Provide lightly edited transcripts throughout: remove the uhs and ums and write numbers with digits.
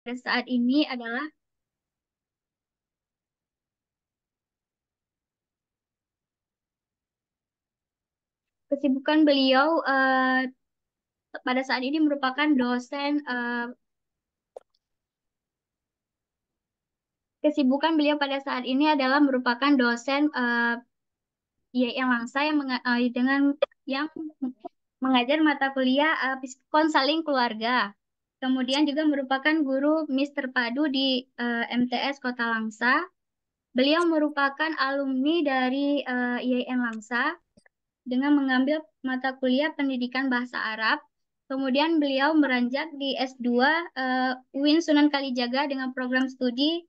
Pada saat ini adalah kesibukan beliau pada saat ini merupakan dosen. Kesibukan beliau pada saat ini adalah merupakan dosen IAIN Langsa dengan yang mengajar mata kuliah konseling keluarga. Kemudian juga merupakan guru Mister Padu di MTS Kota Langsa. Beliau merupakan alumni dari IAIN Langsa dengan mengambil mata kuliah pendidikan bahasa Arab. Kemudian beliau meranjak di S2 UIN Sunan Kalijaga dengan program studi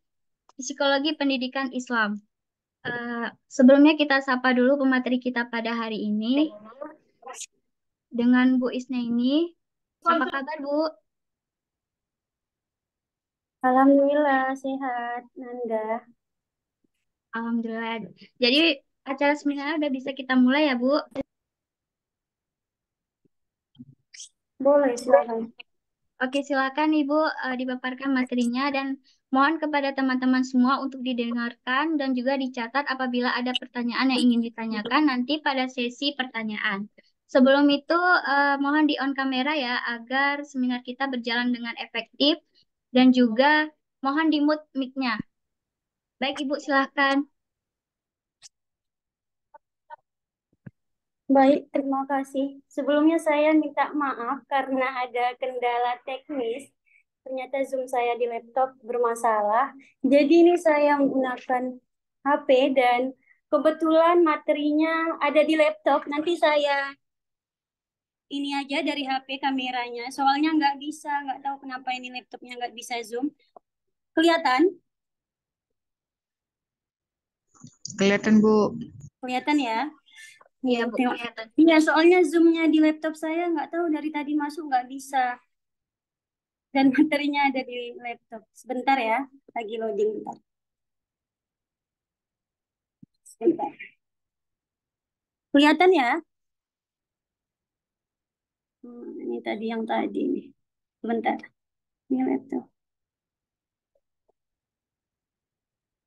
Psikologi Pendidikan Islam. Sebelumnya kita sapa dulu pemateri kita pada hari ini dengan Bu Isnaini. Apa kabar, Bu? Alhamdulillah sehat, Nanda. Alhamdulillah. Jadi acara seminar udah bisa kita mulai ya, Bu? Boleh, silakan. Oke, silakan Ibu dipaparkan materinya dan mohon kepada teman-teman semua untuk didengarkan dan juga dicatat apabila ada pertanyaan yang ingin ditanyakan nanti pada sesi pertanyaan. Sebelum itu, mohon di on kamera ya agar seminar kita berjalan dengan efektif dan juga mohon di mute mic-nya. Baik, Ibu, silakan. Baik, terima kasih. Sebelumnya saya minta maaf karena ada kendala teknis. Ternyata Zoom saya di laptop bermasalah. Jadi ini saya menggunakan HP dan kebetulan materinya ada di laptop. Nanti saya ini aja dari HP kameranya. Soalnya nggak tahu kenapa ini laptopnya nggak bisa Zoom. Kelihatan? Kelihatan, Bu. Kelihatan ya? Iya, Iya, Bu, tengok. kelihatan. Iya, soalnya zoomnya di laptop saya nggak tahu dari tadi masuk nggak bisa. Dan materinya ada di laptop. Sebentar ya, lagi loading. Bentar. Sebentar. Kelihatan ya? Ini tadi yang tadi nih. Sebentar. Ini laptop.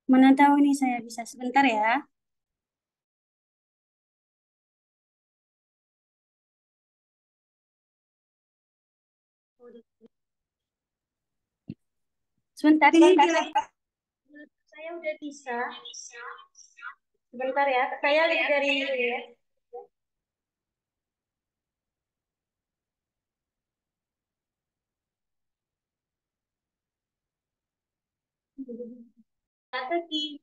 Mana tahu nih saya bisa. Sebentar ya. Sebentar ini di laptop saya udah bisa. Sebentar ya. Saya lihat dari ini ya. Strategi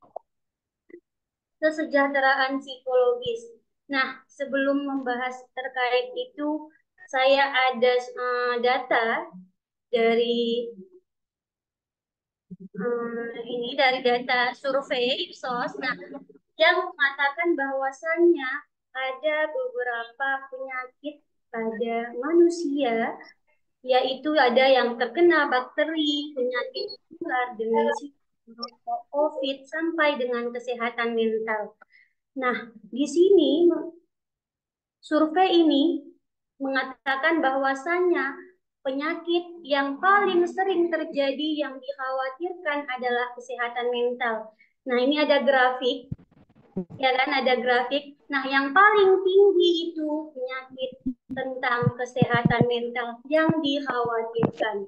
kesejahteraan psikologis. Nah, sebelum membahas terkait itu, saya ada data dari ini dari data survei Ipsos. Nah, yang mengatakan bahwasannya ada beberapa penyakit pada manusia, yaitu ada yang terkena bakteri, penyakit menular, demensia, COVID, sampai dengan kesehatan mental. Nah, di sini survei ini mengatakan bahwasannya penyakit yang paling sering terjadi yang dikhawatirkan adalah kesehatan mental. Nah, ini ada grafik, ya kan, ada grafik. Nah, yang paling tinggi itu penyakit tentang kesehatan mental yang dikhawatirkan.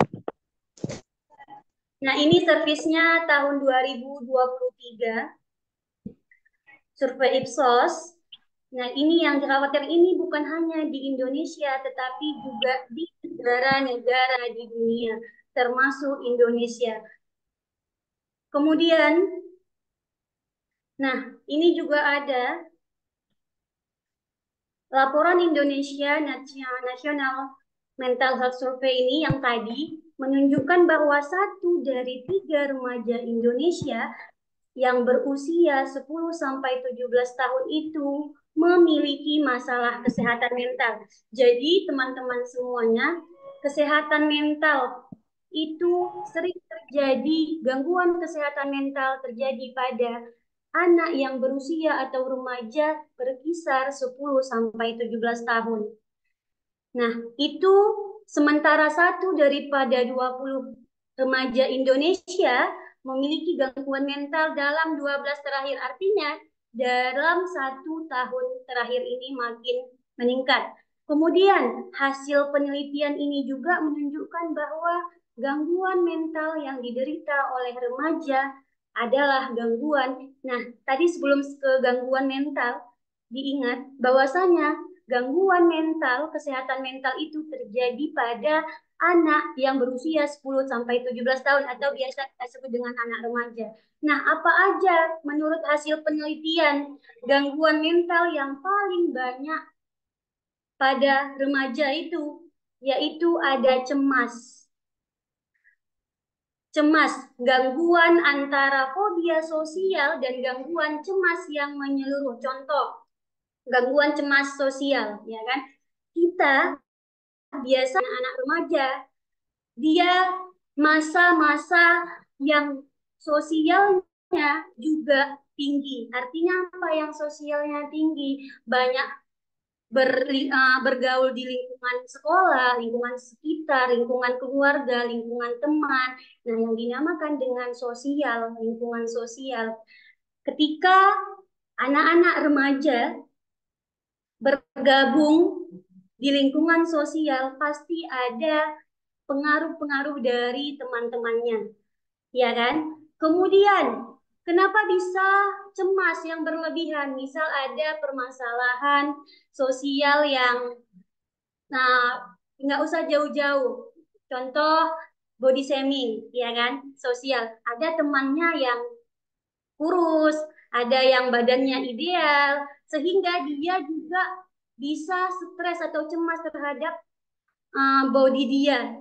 Nah, ini servisnya tahun 2023, survei Ipsos. Nah, ini yang dikhawatirkan ini bukan hanya di Indonesia, tetapi juga di negara-negara di dunia, termasuk Indonesia. Kemudian, nah, ini juga ada laporan Indonesia National Mental Health Survey ini yang tadi menunjukkan bahwa 1 dari 3 remaja Indonesia yang berusia 10 sampai 17 tahun itu memiliki masalah kesehatan mental. Jadi teman-teman semuanya, kesehatan mental itu sering terjadi, gangguan kesehatan mental terjadi pada anak yang berusia atau remaja berkisar 10 sampai 17 tahun. Nah, itu sementara 1 daripada 20 remaja Indonesia memiliki gangguan mental dalam 12 terakhir. Artinya dalam 1 tahun terakhir ini makin meningkat. Kemudian hasil penelitian ini juga menunjukkan bahwa gangguan mental yang diderita oleh remaja adalah gangguan. Nah, tadi sebelum ke gangguan mental, diingat bahwasanya gangguan mental, kesehatan mental itu terjadi pada anak yang berusia 10 sampai 17 tahun atau biasa kita sebut dengan anak remaja. Nah, apa aja menurut hasil penelitian gangguan mental yang paling banyak pada remaja itu? Yaitu ada cemas. Cemas, gangguan antara fobia sosial dan gangguan cemas yang menyeluruh. Contoh, gangguan cemas sosial, ya kan? Kita biasa anak remaja, dia masa-masa yang sosialnya juga tinggi. Artinya apa yang sosialnya tinggi? Banyak bergaul di lingkungan sekolah, lingkungan sekitar, lingkungan keluarga, lingkungan teman. Nah, yang dinamakan dengan sosial, lingkungan sosial. Ketika anak-anak remaja bergabung di lingkungan sosial, pasti ada pengaruh-pengaruh dari teman-temannya, ya kan? Kemudian, kenapa bisa cemas yang berlebihan? Misal ada permasalahan sosial yang, nah, nggak usah jauh-jauh. Contoh, body shaming, ya kan? Sosial. Ada temannya yang kurus, ada yang badannya ideal, sehingga dia juga bisa stres atau cemas terhadap body dia,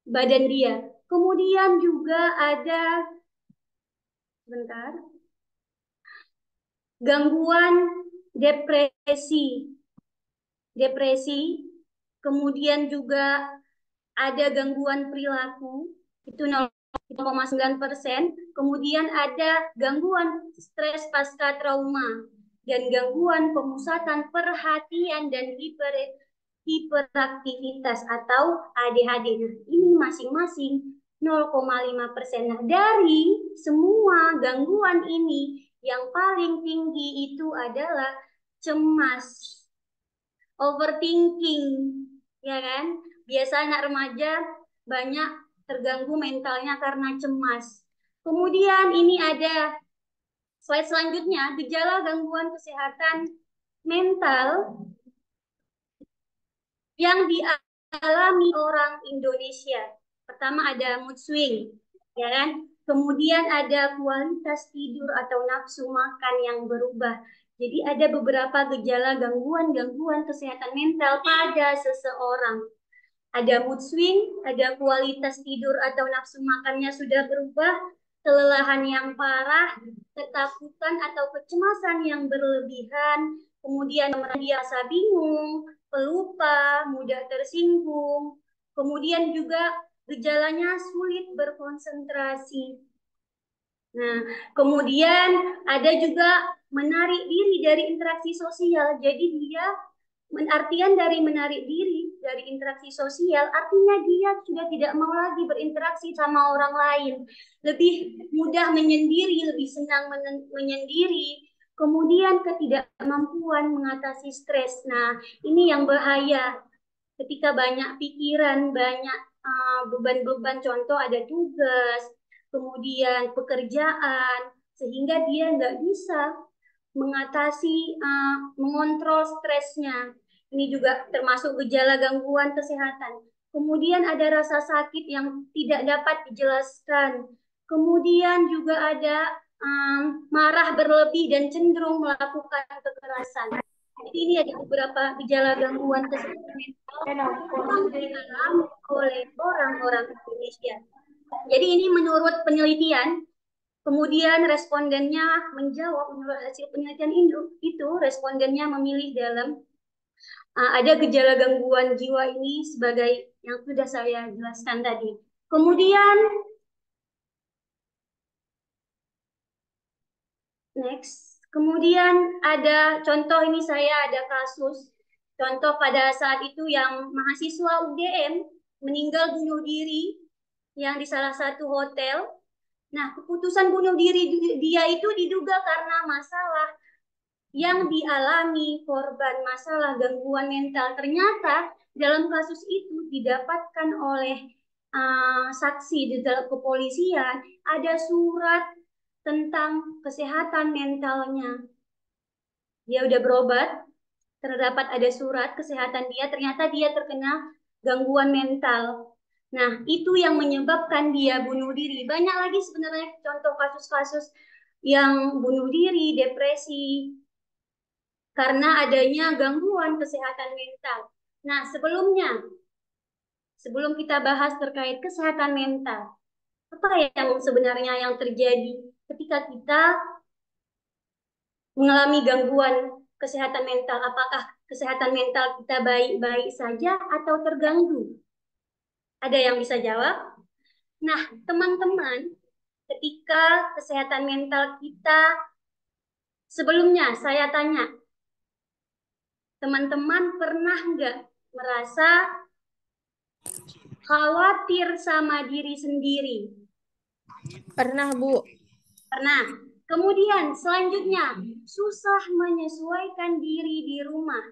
badan dia. Kemudian juga ada, bentar, gangguan depresi. Depresi, kemudian juga ada gangguan perilaku, itu 0,9%. Kemudian ada gangguan stres pasca trauma dan gangguan pemusatan perhatian dan hiperaktivitas atau ADHD. Nah, ini masing-masing 0,5%. Nah, dari semua gangguan ini yang paling tinggi itu adalah cemas, overthinking, ya kan? Biasa anak remaja banyak terganggu mentalnya karena cemas. Kemudian ini ada slide selanjutnya, gejala gangguan kesehatan mental yang dialami orang Indonesia. Pertama ada mood swing, ya kan? Kemudian ada kualitas tidur atau nafsu makan yang berubah. Jadi ada beberapa gejala gangguan-gangguan kesehatan mental pada seseorang. Ada mood swing, ada kualitas tidur atau nafsu makannya sudah berubah, kelelahan yang parah, ketakutan atau kecemasan yang berlebihan, kemudian merasa bingung, pelupa, mudah tersinggung, kemudian juga gejalanya sulit berkonsentrasi. Nah, kemudian ada juga menarik diri dari interaksi sosial. Jadi dia artian dari menarik diri dari interaksi sosial, artinya dia sudah tidak mau lagi berinteraksi sama orang lain, lebih mudah menyendiri, lebih senang menyendiri, kemudian ketidakmampuan mengatasi stres. Nah, ini yang bahaya ketika banyak pikiran, banyak beban-beban, contoh ada tugas, kemudian pekerjaan, sehingga dia nggak bisa mengatasi, mengontrol stresnya. Ini juga termasuk gejala gangguan kesehatan. Kemudian ada rasa sakit yang tidak dapat dijelaskan. Kemudian juga ada marah berlebih dan cenderung melakukan kekerasan. Jadi ini ada beberapa gejala gangguan kesehatan mental yang dialami oleh orang-orang Indonesia. Jadi ini menurut penelitian. Kemudian respondennya menjawab menurut hasil penelitian itu respondennya memilih dalam ada gejala gangguan jiwa ini sebagai yang sudah saya jelaskan tadi. Kemudian next, kemudian ada contoh, ini saya ada kasus contoh pada saat itu yang mahasiswa UGM meninggal bunuh diri, yang di salah satu hotel. Nah, keputusan bunuh diri dia itu diduga karena masalah yang dialami korban, masalah gangguan mental. Ternyata dalam kasus itu didapatkan oleh saksi di dalam kepolisian ada surat tentang kesehatan mentalnya. Dia udah berobat, terdapat ada surat kesehatan dia, ternyata dia terkena gangguan mental. Nah, itu yang menyebabkan dia bunuh diri. Banyak lagi sebenarnya contoh kasus-kasus yang bunuh diri, depresi, karena adanya gangguan kesehatan mental. Nah, sebelum kita bahas terkait kesehatan mental, apa yang sebenarnya yang terjadi ketika kita mengalami gangguan kesehatan mental? Apakah kesehatan mental kita baik-baik saja atau terganggu? Ada yang bisa jawab? Nah, teman-teman, ketika kesehatan mental kita, sebelumnya saya tanya, teman-teman pernah nggak merasa khawatir sama diri sendiri? Pernah, Bu. Pernah. Kemudian selanjutnya, susah menyesuaikan diri di rumah.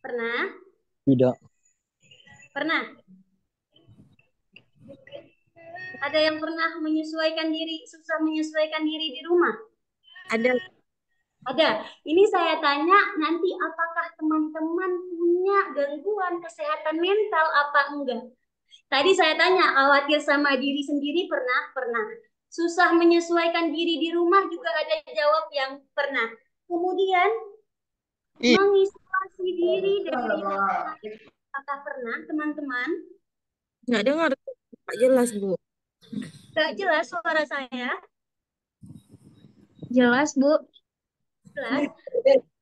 Pernah? Tidak. Pernah. Ada yang pernah menyesuaikan diri, susah menyesuaikan diri di rumah? Ada. Ada. Ini saya tanya, nanti apakah teman-teman punya gangguan kesehatan mental apa enggak? Tadi saya tanya, khawatir sama diri sendiri pernah? Pernah. Susah menyesuaikan diri di rumah juga ada jawab yang pernah. Kemudian, mengisolasi diri dari orang lain. Apakah pernah, teman-teman? Nggak dengar. Nggak jelas, Bu. Gak jelas suara saya? Jelas, Bu. Jelas.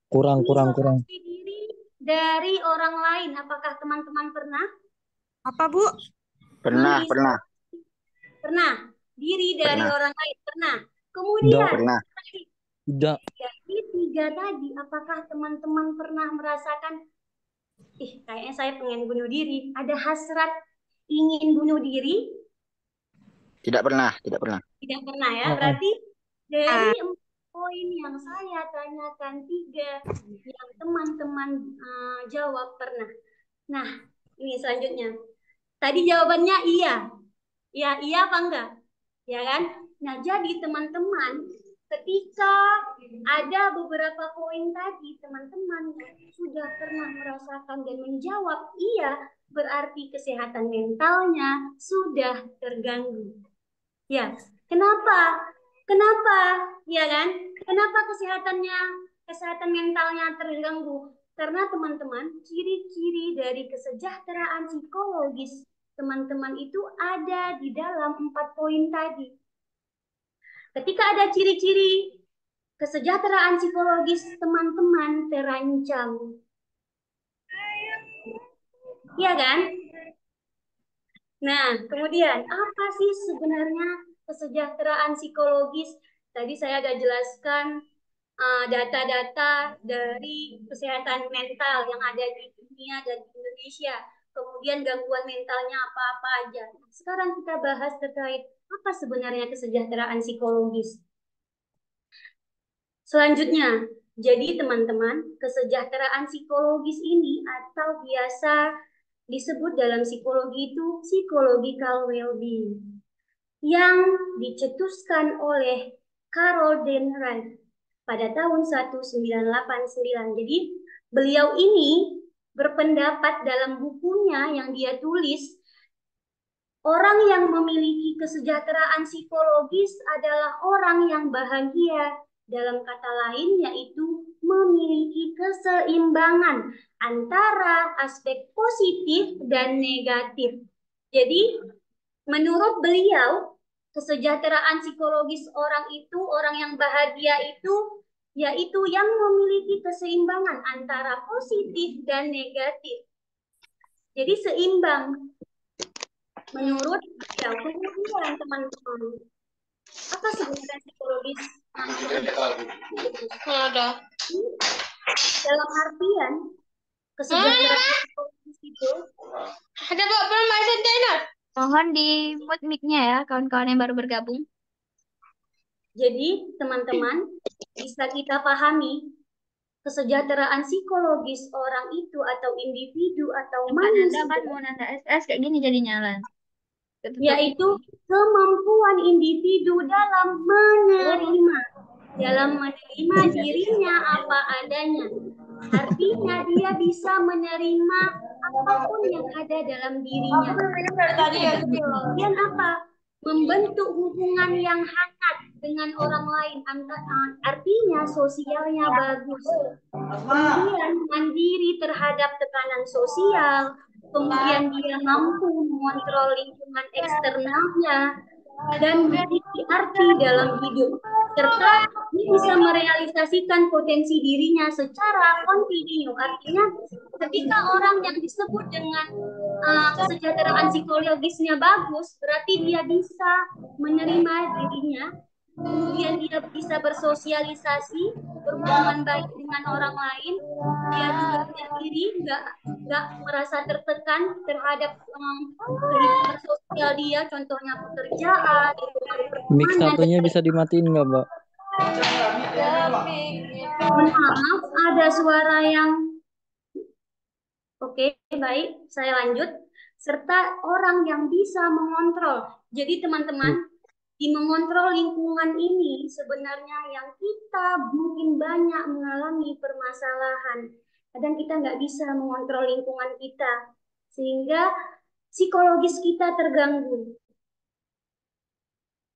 Kurang. Mengisolasi diri dari orang lain. Apakah teman-teman pernah? Apa, Bu? Pernah. Pernah. Diri dari Pernah. orang lain. Pernah. Kemudian, Pernah. Tidak. dari 3 tadi, apakah teman-teman pernah merasakan, kayaknya saya pengen bunuh diri. Ada hasrat ingin bunuh diri? Tidak pernah. Tidak pernah ya. Berarti dari 4 poin yang saya tanyakan, 3 yang teman-teman jawab pernah. Nah, ini selanjutnya. Tadi jawabannya iya. Ya, iya apa enggak? Ya kan? Nah, jadi teman-teman, ketika ada beberapa poin tadi, teman-teman sudah pernah merasakan dan menjawab iya, berarti kesehatan mentalnya sudah terganggu. Ya, kenapa? Ya kan? Kenapa kesehatan mentalnya terganggu? Karena teman-teman, ciri-ciri dari kesejahteraan psikologis teman-teman itu ada di dalam 4 poin tadi. Ketika ada ciri-ciri kesejahteraan psikologis, teman-teman terancam. Iya kan? Nah, kemudian apa sih sebenarnya kesejahteraan psikologis? Tadi saya ada jelaskan data-data dari kesehatan mental yang ada di dunia dan di Indonesia. Kemudian gangguan mentalnya apa-apa aja. Sekarang kita bahas terkait apa sebenarnya kesejahteraan psikologis. Selanjutnya, jadi teman-teman, kesejahteraan psikologis ini atau biasa disebut dalam psikologi itu psychological well-being yang dicetuskan oleh Carol Denright pada tahun 1989. Jadi beliau ini berpendapat dalam bukunya yang dia tulis, orang yang memiliki kesejahteraan psikologis adalah orang yang bahagia. Dalam kata lain, yaitu memiliki keseimbangan antara aspek positif dan negatif. Jadi, menurut beliau, kesejahteraan psikologis orang yang bahagia itu, yaitu yang memiliki keseimbangan antara positif dan negatif. Jadi seimbang. Menurut beliau, kemudian teman-teman, apa sebenarnya psikologis? Dalam artian, kesejahteraan psikologis itu. Ada Mbak Sentinel. Mohon di mute mic-nya ya, kawan-kawan yang baru bergabung. Jadi, teman-teman, bisa kita pahami kesejahteraan psikologis orang itu atau individu atau Depan Anda manusia, kan mau nanda SS kayak gini jadi nyala. Ketutup. yaitu kemampuan individu dalam menerima dirinya apa adanya. Artinya dia bisa menerima apapun yang ada dalam dirinya. Kemudian apa? Membentuk hubungan yang hangat dengan orang lain. Artinya sosialnya bagus. Kemudian mandiri terhadap tekanan sosial. Kemudian dia mampu mengontrol lingkungan eksternalnya dan memiliki arti dalam hidup, serta dia bisa merealisasikan potensi dirinya secara kontinu. Artinya ketika orang yang disebut dengan kesejahteraan psikologisnya bagus, berarti dia bisa menerima dirinya, kemudian dia bisa bersosialisasi, berhubungan baik dengan orang lain, dia juga mandiri, nggak merasa tertekan terhadap kehidupan sosial dia, contohnya pekerjaan, Mic satunya bisa dimatiin nggak, Mbak? Mohon maaf, ada suara yang Oke, baik, saya lanjut. Serta orang yang bisa mengontrol. Jadi teman-teman, di mengontrol lingkungan ini sebenarnya yang kita mungkin banyak mengalami permasalahan. Kadang kita nggak bisa mengontrol lingkungan kita, sehingga psikologis kita terganggu.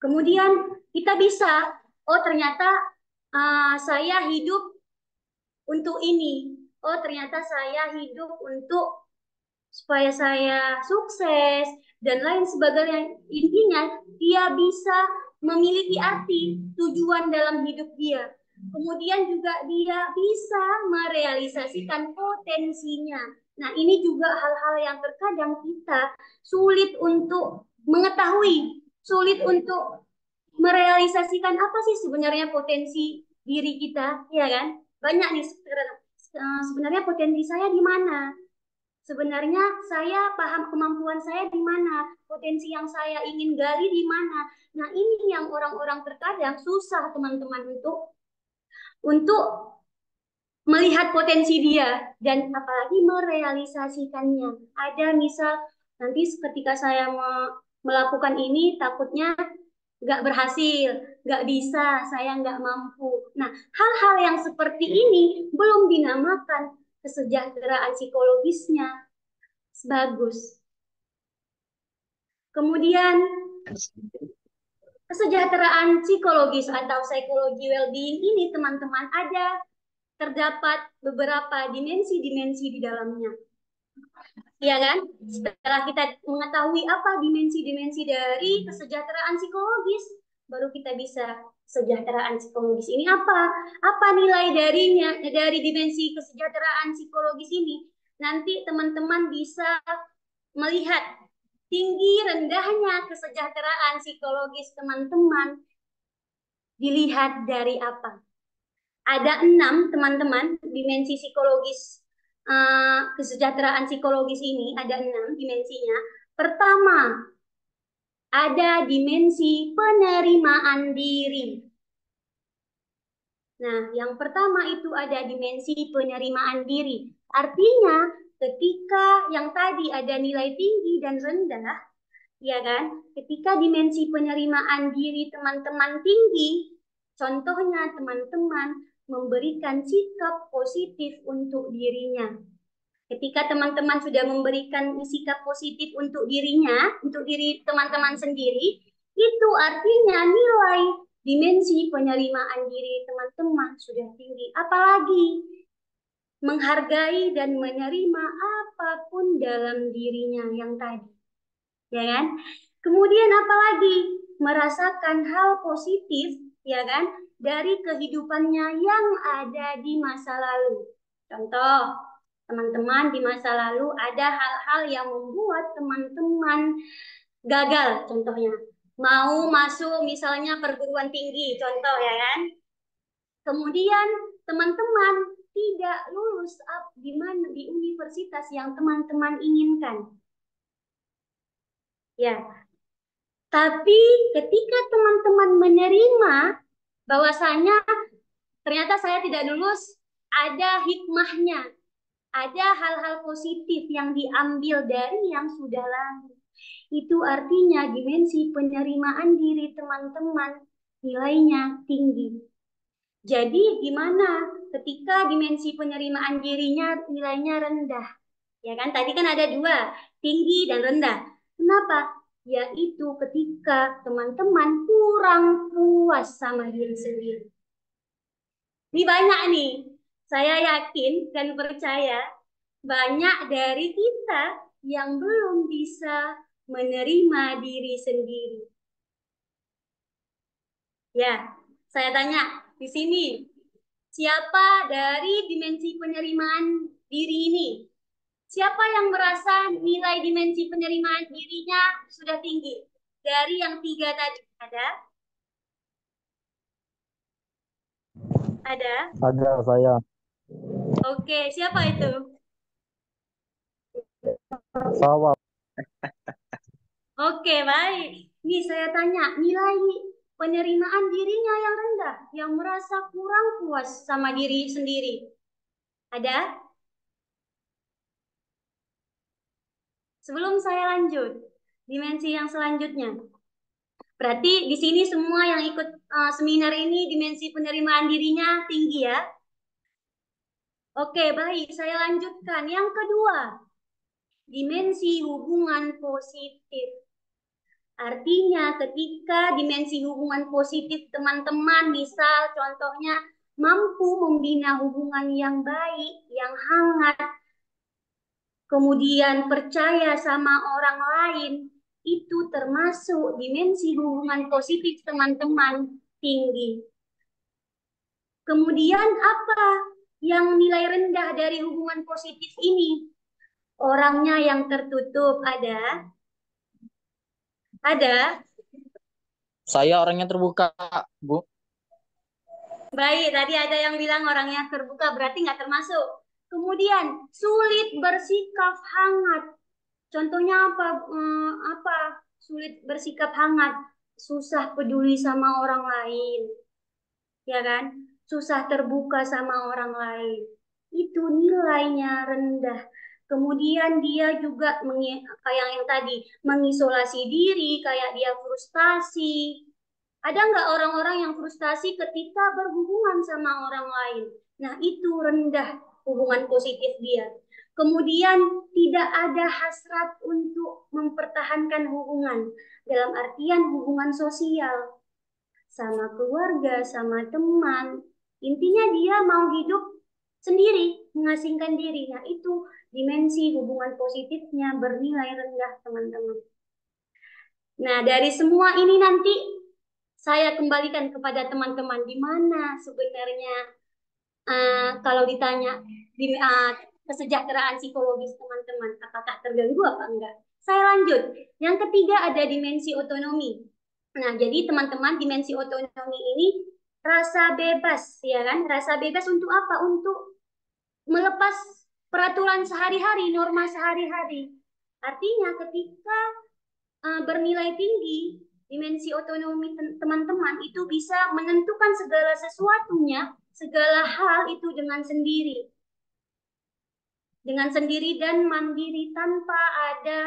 Kemudian kita bisa, oh ternyata saya hidup untuk ini. Oh ternyata saya hidup untuk supaya saya sukses dan lain sebagainya. Intinya dia bisa memiliki arti, tujuan dalam hidup dia. Kemudian juga dia bisa merealisasikan potensinya. Nah, ini juga hal-hal yang terkadang kita sulit untuk mengetahui, sulit untuk merealisasikan apa sih sebenarnya potensi diri kita, ya kan? Banyak nih sebenarnya potensi saya di mana? Sebenarnya saya paham kemampuan saya di mana, potensi yang saya ingin gali di mana. Nah, ini yang orang-orang terkadang susah teman-teman untuk melihat potensi dia dan apalagi merealisasikannya. Ada misal nanti ketika saya melakukan ini takutnya nggak berhasil, nggak bisa, saya nggak mampu. Nah, hal-hal yang seperti ini belum dinamakan kesejahteraan psikologisnya bagus. Kemudian kesejahteraan psikologis atau psychology well-being ini teman-teman terdapat beberapa dimensi-dimensi di dalamnya. Ya kan? Setelah kita mengetahui apa dimensi-dimensi dari kesejahteraan psikologis, baru kita bisa kesejahteraan psikologis ini apa? Apa nilai darinya dari dimensi kesejahteraan psikologis ini? Nanti teman-teman bisa melihat tinggi rendahnya kesejahteraan psikologis teman-teman dilihat dari apa? Ada 6 teman-teman dimensi psikologis kesejahteraan psikologis ini, ada 6 dimensinya. Pertama, ada dimensi penerimaan diri. Nah, yang pertama itu ada dimensi penerimaan diri. Artinya, ketika yang tadi ada nilai tinggi dan rendah, ya kan? Ketika dimensi penerimaan diri teman-teman tinggi, contohnya teman-teman memberikan sikap positif untuk dirinya. Ketika teman-teman sudah memberikan sikap positif untuk dirinya, untuk diri teman-teman sendiri, itu artinya nilai dimensi penerimaan diri teman-teman sudah tinggi. Apalagi menghargai dan menerima apapun dalam dirinya yang tadi. Ya kan? Kemudian apalagi merasakan hal positif, ya kan, dari kehidupannya yang ada di masa lalu. Contoh, teman-teman di masa lalu ada hal-hal yang membuat teman-teman gagal, contohnya mau masuk misalnya perguruan tinggi, contoh ya kan. Kemudian teman-teman tidak lulus di universitas yang teman-teman inginkan. Ya, tapi ketika teman-teman menerima bahwasanya ternyata saya tidak lulus, ada hikmahnya, ada hal-hal positif yang diambil dari yang sudah lalu. Itu artinya dimensi penerimaan diri teman-teman nilainya tinggi. Jadi gimana ketika dimensi penerimaan dirinya nilainya rendah? Ya kan, tadi kan ada dua, tinggi dan rendah. Kenapa? Yaitu ketika teman-teman kurang puas sama diri sendiri. Ini banyak nih, saya yakin dan percaya banyak dari kita yang belum bisa menerima diri sendiri. Ya, saya tanya di sini, siapa dari dimensi penerimaan diri ini? Siapa yang merasa nilai dimensi penerimaan dirinya sudah tinggi? Dari yang 3 tadi, ada? Ada? Ada saya. Oke, siapa itu? Sawah. Oke, baik. Nih saya tanya, nilai penerimaan dirinya yang rendah, yang merasa kurang puas sama diri sendiri. Ada? Sebelum saya lanjut, dimensi yang selanjutnya. Berarti di sini semua yang ikut seminar ini dimensi penerimaan dirinya tinggi ya. Oke, baik. Saya lanjutkan. Yang kedua, dimensi hubungan positif. Artinya ketika dimensi hubungan positif teman-teman, misal contohnya mampu membina hubungan yang baik, yang hangat, kemudian percaya sama orang lain, itu termasuk dimensi hubungan positif teman-teman tinggi. Kemudian apa yang nilai rendah dari hubungan positif ini? Orangnya yang tertutup, ada? Ada? Saya orangnya terbuka, Bu. Baik, tadi ada yang bilang orangnya terbuka, berarti nggak termasuk. Kemudian, sulit bersikap hangat. Contohnya apa? Sulit bersikap hangat? Susah peduli sama orang lain. Ya kan? Susah terbuka sama orang lain. Itu nilainya rendah. Kemudian dia juga kayak yang tadi, mengisolasi diri, kayak dia frustasi. Ada nggak orang-orang yang frustasi ketika berhubungan sama orang lain? Nah, itu rendah hubungan positif dia. Kemudian tidak ada hasrat untuk mempertahankan hubungan. Dalam artian hubungan sosial. Sama keluarga, sama teman. Intinya dia mau hidup sendiri, mengasingkan diri. Nah, itu dimensi hubungan positifnya bernilai rendah, teman-teman. Nah, dari semua ini nanti saya kembalikan kepada teman-teman di mana sebenarnya kalau ditanya kesejahteraan psikologis teman-teman, apakah terganggu apa enggak? Saya lanjut. Yang ketiga ada dimensi otonomi. Nah, jadi teman-teman dimensi otonomi ini rasa bebas, ya kan? Rasa bebas untuk apa? Untuk melepas peraturan sehari-hari, norma sehari-hari. Artinya ketika bernilai tinggi, dimensi otonomi teman-teman itu bisa menentukan segala sesuatunya, segala hal itu dengan sendiri. Dengan sendiri dan mandiri tanpa ada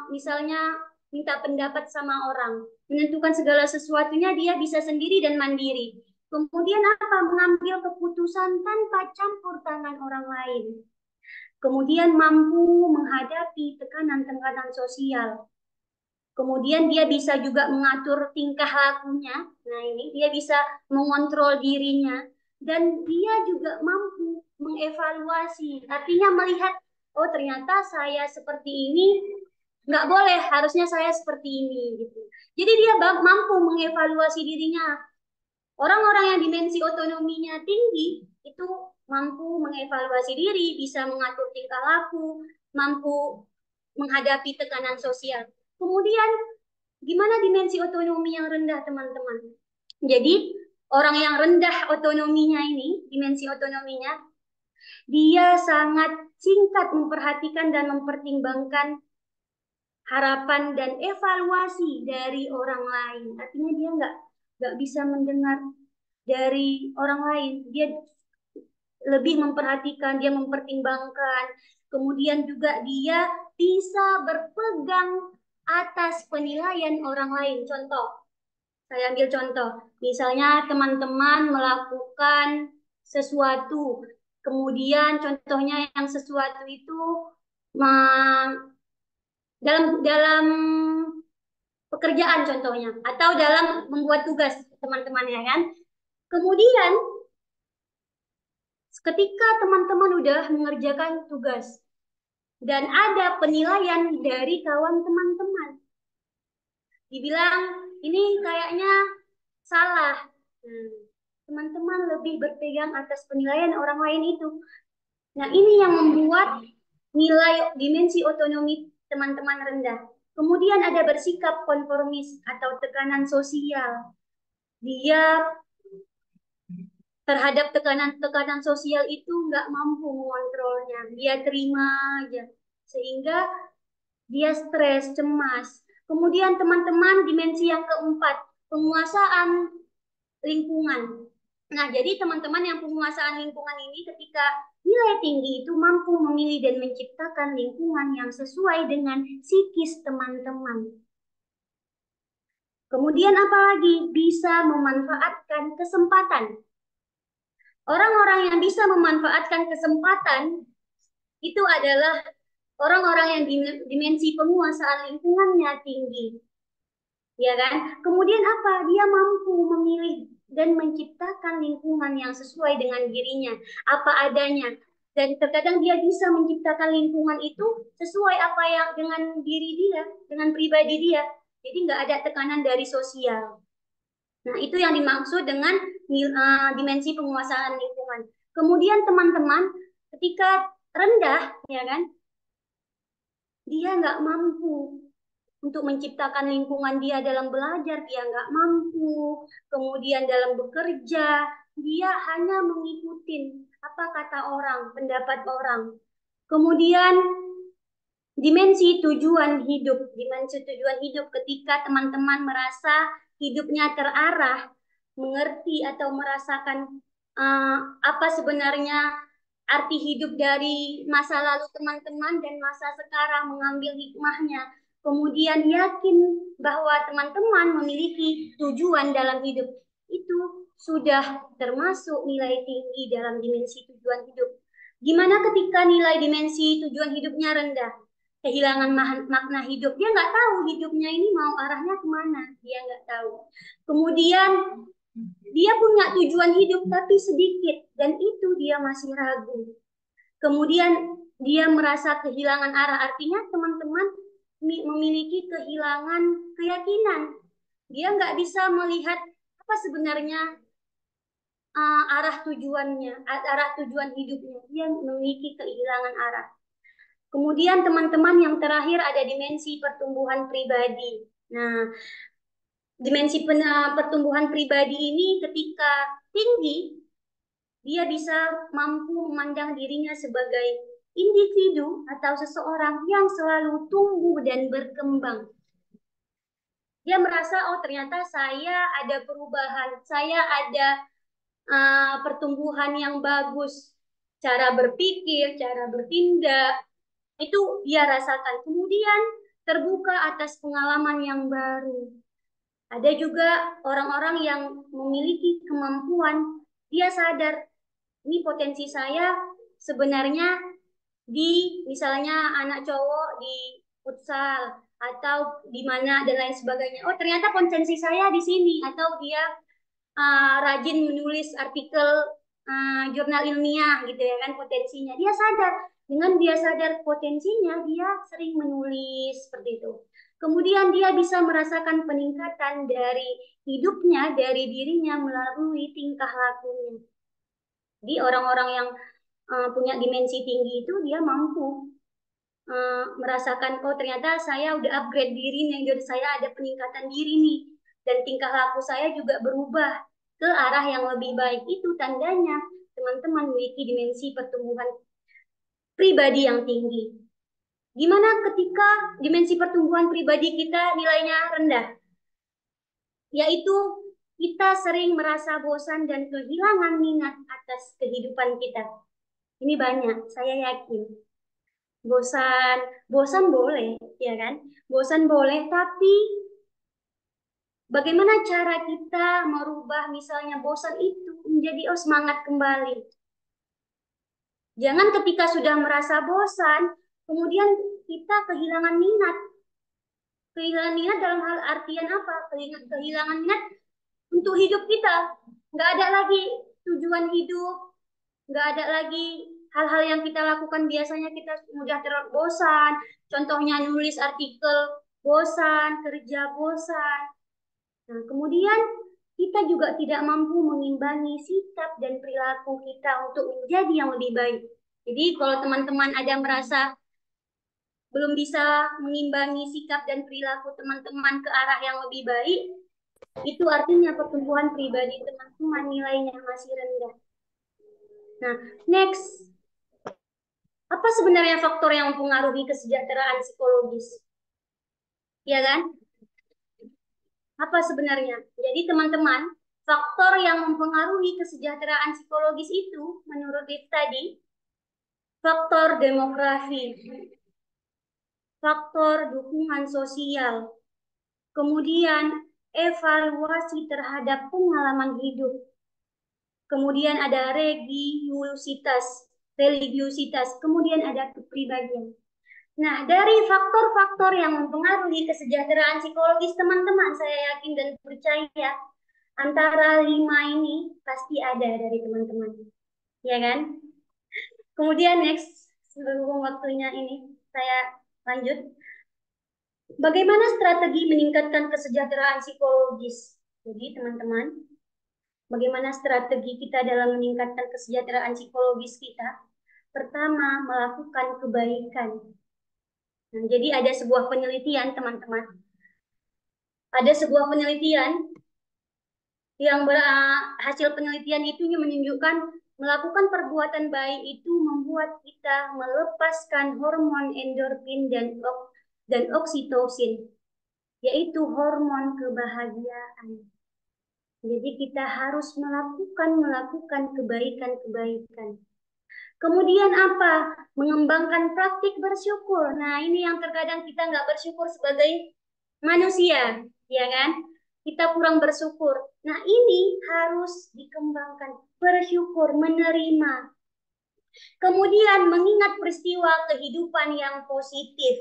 misalnya minta pendapat sama orang. Menentukan segala sesuatunya dia bisa sendiri dan mandiri. Kemudian apa? Mengambil keputusan tanpa campur tangan orang lain. Kemudian mampu menghadapi tekanan-tekanan sosial. Kemudian dia bisa juga mengatur tingkah lakunya. Nah, ini dia bisa mengontrol dirinya. Dan dia juga mampu mengevaluasi. Artinya melihat, oh ternyata saya seperti ini, nggak boleh, harusnya saya seperti ini. Gitu. Jadi dia mampu mengevaluasi dirinya. Orang-orang yang dimensi otonominya tinggi, itu mampu mengevaluasi diri, bisa mengatur tingkah laku, mampu menghadapi tekanan sosial. Kemudian, gimana dimensi otonomi yang rendah, teman-teman? Jadi, orang yang rendah otonominya ini, dimensi otonominya, dia sangat singkat memperhatikan dan mempertimbangkan harapan dan evaluasi dari orang lain. Artinya dia nggak bisa mendengar dari orang lain. Dia lebih memperhatikan, dia mempertimbangkan. Kemudian juga dia bisa berpegang atas penilaian orang lain. Contoh, saya ambil contoh. Misalnya teman-teman melakukan sesuatu. Kemudian contohnya yang sesuatu itu dalam pekerjaan contohnya atau dalam membuat tugas teman-teman ya kan. Kemudian ketika teman-teman udah mengerjakan tugas dan ada penilaian dari kawan teman-teman, dibilang ini kayaknya salah. Teman-teman lebih berpegang atas penilaian orang lain itu. Nah, ini yang membuat nilai dimensi otonomi teman-teman rendah. Kemudian ada bersikap konformis atau tekanan sosial. Dia terhadap tekanan sosial itu nggak mampu mengontrolnya. Dia terima aja. Sehingga dia stres, cemas. Kemudian teman-teman dimensi yang keempat, penguasaan lingkungan. Nah, jadi teman-teman yang penguasaan lingkungan ini ketika nilai tinggi itu mampu memilih dan menciptakan lingkungan yang sesuai dengan psikis teman-teman. Kemudian apalagi bisa memanfaatkan kesempatan. Orang-orang yang bisa memanfaatkan kesempatan itu adalah orang-orang yang dimensi penguasaan lingkungannya tinggi. Ya kan? Kemudian apa? Dia mampu memilih dan menciptakan lingkungan yang sesuai dengan dirinya, apa adanya. Dan terkadang dia bisa menciptakan lingkungan itu sesuai apa yang dengan diri dia, dengan pribadi dia. Jadi nggak ada tekanan dari sosial. Nah, itu yang dimaksud dengan dimensi penguasaan lingkungan. Kemudian teman-teman, ketika rendah, ya kan, dia nggak mampu untuk menciptakan lingkungan dia dalam belajar, dia nggak mampu. Kemudian dalam bekerja, dia hanya mengikuti apa kata orang, pendapat orang. Kemudian dimensi tujuan hidup ketika teman-teman merasa hidupnya terarah, mengerti atau merasakan apa sebenarnya arti hidup dari masa lalu teman-teman dan masa sekarang, mengambil hikmahnya. Kemudian yakin bahwa teman-teman memiliki tujuan dalam hidup. Itu sudah termasuk nilai tinggi dalam dimensi tujuan hidup. Gimana ketika nilai dimensi tujuan hidupnya rendah? Kehilangan makna hidup. Dia nggak tahu hidupnya ini mau arahnya kemana. Dia nggak tahu. Kemudian dia punya tujuan hidup tapi sedikit. Dan itu dia masih ragu. Kemudian dia merasa kehilangan arah. Artinya teman-teman memiliki kehilangan keyakinan. Dia nggak bisa melihat apa sebenarnya arah tujuannya, arah tujuan hidupnya. Dia memiliki kehilangan arah. Kemudian teman-teman yang terakhir ada dimensi pertumbuhan pribadi. Nah, dimensi pertumbuhan pribadi ini ketika tinggi, dia bisa mampu memandang dirinya sebagai individu atau seseorang yang selalu tumbuh dan berkembang. Dia merasa, oh ternyata saya ada perubahan, saya ada pertumbuhan yang bagus, cara berpikir, cara bertindak, itu dia rasakan. Kemudian terbuka atas pengalaman yang baru. Ada juga orang-orang yang memiliki kemampuan, dia sadar, ini potensi saya sebenarnya di misalnya anak cowok di futsal atau di mana dan lain sebagainya. Oh ternyata potensi saya di sini, atau dia rajin menulis artikel jurnal ilmiah gitu ya kan, potensinya. Dia sadar, dengan dia sadar potensinya, dia sering menulis seperti itu. Kemudian dia bisa merasakan peningkatan dari hidupnya, dari dirinya melalui tingkah lakunya. Jadi orang-orang yang punya dimensi tinggi itu dia mampu merasakan, oh ternyata saya udah upgrade diri nih, saya ada peningkatan diri nih, dan tingkah laku saya juga berubah. ke arah yang lebih baik. Itu tandanya teman-teman memiliki dimensi pertumbuhan pribadi yang tinggi. Gimana ketika dimensi pertumbuhan pribadi kita nilainya rendah? Yaitu kita sering merasa bosan dan kehilangan minat atas kehidupan kita. Ini banyak, saya yakin. Bosan boleh, ya kan? Bosan boleh, tapi bagaimana cara kita merubah misalnya bosan itu menjadi semangat kembali? Jangan ketika sudah merasa bosan, kemudian kita kehilangan minat. Kehilangan minat dalam hal artian apa? Kehilangan minat untuk hidup kita. Nggak ada lagi tujuan hidup, nggak ada lagi hal-hal yang kita lakukan biasanya kita mudah terbosan. Contohnya nulis artikel bosan, kerja bosan. Nah, kemudian kita juga tidak mampu mengimbangi sikap dan perilaku kita untuk menjadi yang lebih baik. Jadi kalau teman-teman ada merasa belum bisa mengimbangi sikap dan perilaku teman-teman ke arah yang lebih baik, itu artinya pertumbuhan pribadi teman-teman nilainya masih rendah. Nah, next. Apa sebenarnya faktor yang mempengaruhi kesejahteraan psikologis? Ya kan? Apa sebenarnya? Jadi teman-teman, faktor yang mempengaruhi kesejahteraan psikologis itu menurut Liv tadi, faktor demografi, faktor dukungan sosial, kemudian evaluasi terhadap pengalaman hidup, kemudian ada religiusitas, kemudian ada kepribadian. Nah, dari faktor-faktor yang mempengaruhi kesejahteraan psikologis teman-teman, saya yakin dan percaya antara 5 ini pasti ada dari teman-teman. Ya kan? Kemudian next, berhubung waktunya ini, saya lanjut. Bagaimana strategi meningkatkan kesejahteraan psikologis? Jadi teman-teman, bagaimana strategi kita dalam meningkatkan kesejahteraan psikologis kita? Pertama, melakukan kebaikan. Nah, jadi ada sebuah penelitian, teman-teman. Ada sebuah penelitian yang hasil penelitian itu menunjukkan melakukan perbuatan baik itu membuat kita melepaskan hormon endorfin dan oksitosin, yaitu hormon kebahagiaan. Jadi kita harus melakukan kebaikan-kebaikan. Kemudian apa? Mengembangkan praktik bersyukur. Nah, ini yang terkadang kita nggak bersyukur sebagai manusia, ya kan? Kita kurang bersyukur. Nah, ini harus dikembangkan. Bersyukur, menerima. Kemudian mengingat peristiwa kehidupan yang positif.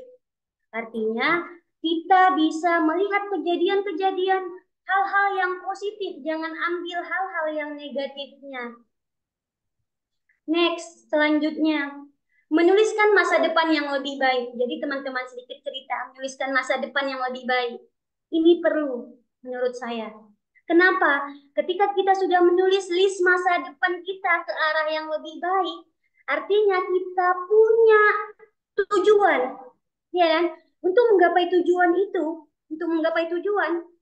Artinya, kita bisa melihat kejadian-kejadian hal-hal yang positif. Jangan ambil hal-hal yang negatifnya. Next, selanjutnya, menuliskan masa depan yang lebih baik. Jadi teman-teman sedikit cerita, menuliskan masa depan yang lebih baik. Ini perlu menurut saya. Kenapa? Ketika kita sudah menulis list masa depan kita ke arah yang lebih baik, artinya kita punya tujuan. Ya kan? Untuk menggapai tujuan,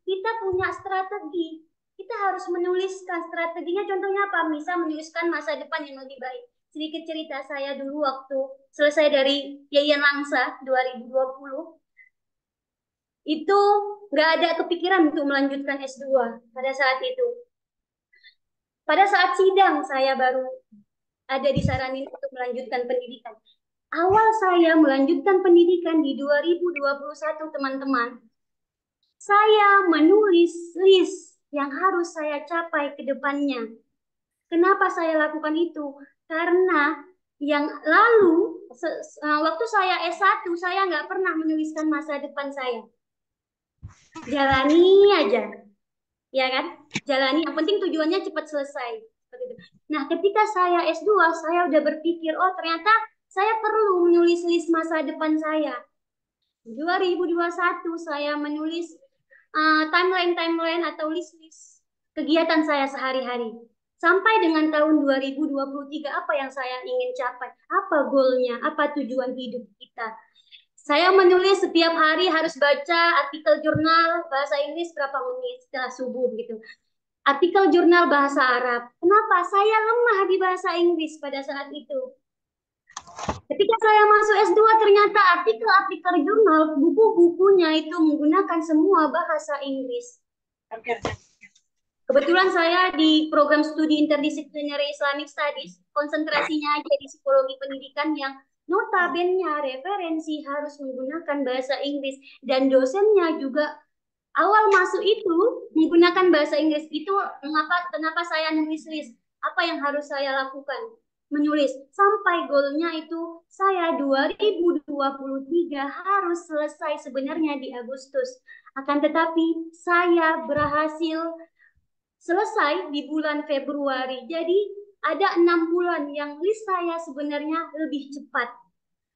kita punya strategi. Kita harus menuliskan strateginya, contohnya apa? Bisa menuliskan masa depan yang lebih baik. Sedikit cerita saya dulu waktu selesai dari Yayan Langsa 2020, itu nggak ada kepikiran untuk melanjutkan S2 pada saat itu. Pada saat sidang saya baru ada disaranin untuk melanjutkan pendidikan. Awal saya melanjutkan pendidikan di 2021, teman-teman, saya menulis list yang harus saya capai ke depannya. Kenapa saya lakukan itu? Karena yang lalu, waktu saya S1, saya nggak pernah menuliskan masa depan saya. Jalani aja. Ya kan? Jalani, yang penting tujuannya cepat selesai. Nah, ketika saya S2, saya udah berpikir, oh ternyata saya perlu menulis list masa depan saya. 2021, saya menulis timeline atau list kegiatan saya sehari-hari. Sampai dengan tahun 2023, apa yang saya ingin capai? Apa goalnya? Apa tujuan hidup kita? Saya menulis setiap hari harus baca artikel jurnal bahasa Inggris berapa menit setelah subuh gitu. artikel jurnal bahasa Arab. Kenapa? Saya lemah di bahasa Inggris pada saat itu. Ketika saya masuk S2 ternyata artikel-artikel jurnal, buku-bukunya itu menggunakan semua bahasa Inggris. Kebetulan saya di program studi interdisciplinary Islamic Studies, konsentrasinya aja di psikologi pendidikan yang notabene referensi harus menggunakan bahasa Inggris. Dan dosennya juga awal masuk itu menggunakan bahasa Inggris. Itu kenapa saya nulis list? Apa yang harus saya lakukan? Menulis. Sampai goalnya itu saya 2023 harus selesai sebenarnya di Agustus. Akan tetapi saya berhasil selesai di bulan Februari. Jadi ada 6 bulan yang list saya sebenarnya lebih cepat.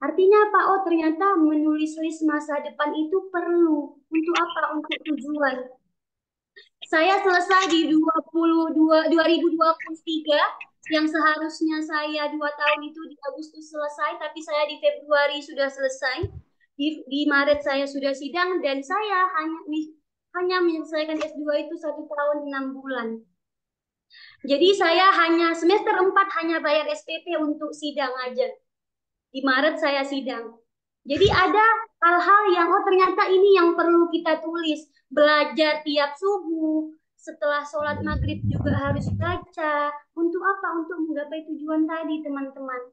Artinya apa? Oh, ternyata menulis list masa depan itu perlu. Untuk apa? Untuk tujuan. Saya selesai di 2023, yang seharusnya saya 2 tahun itu di Agustus selesai, tapi saya di Februari sudah selesai. Di Maret saya sudah sidang, dan saya hanya menyelesaikan S2 itu 1 tahun 6 bulan. Jadi saya hanya semester 4 hanya bayar SPP untuk sidang aja. Di Maret saya sidang. Jadi ada hal-hal yang ternyata ini yang perlu kita tulis. Belajar tiap subuh, setelah sholat maghrib juga harus baca. Untuk apa? Untuk menggapai tujuan tadi, teman-teman.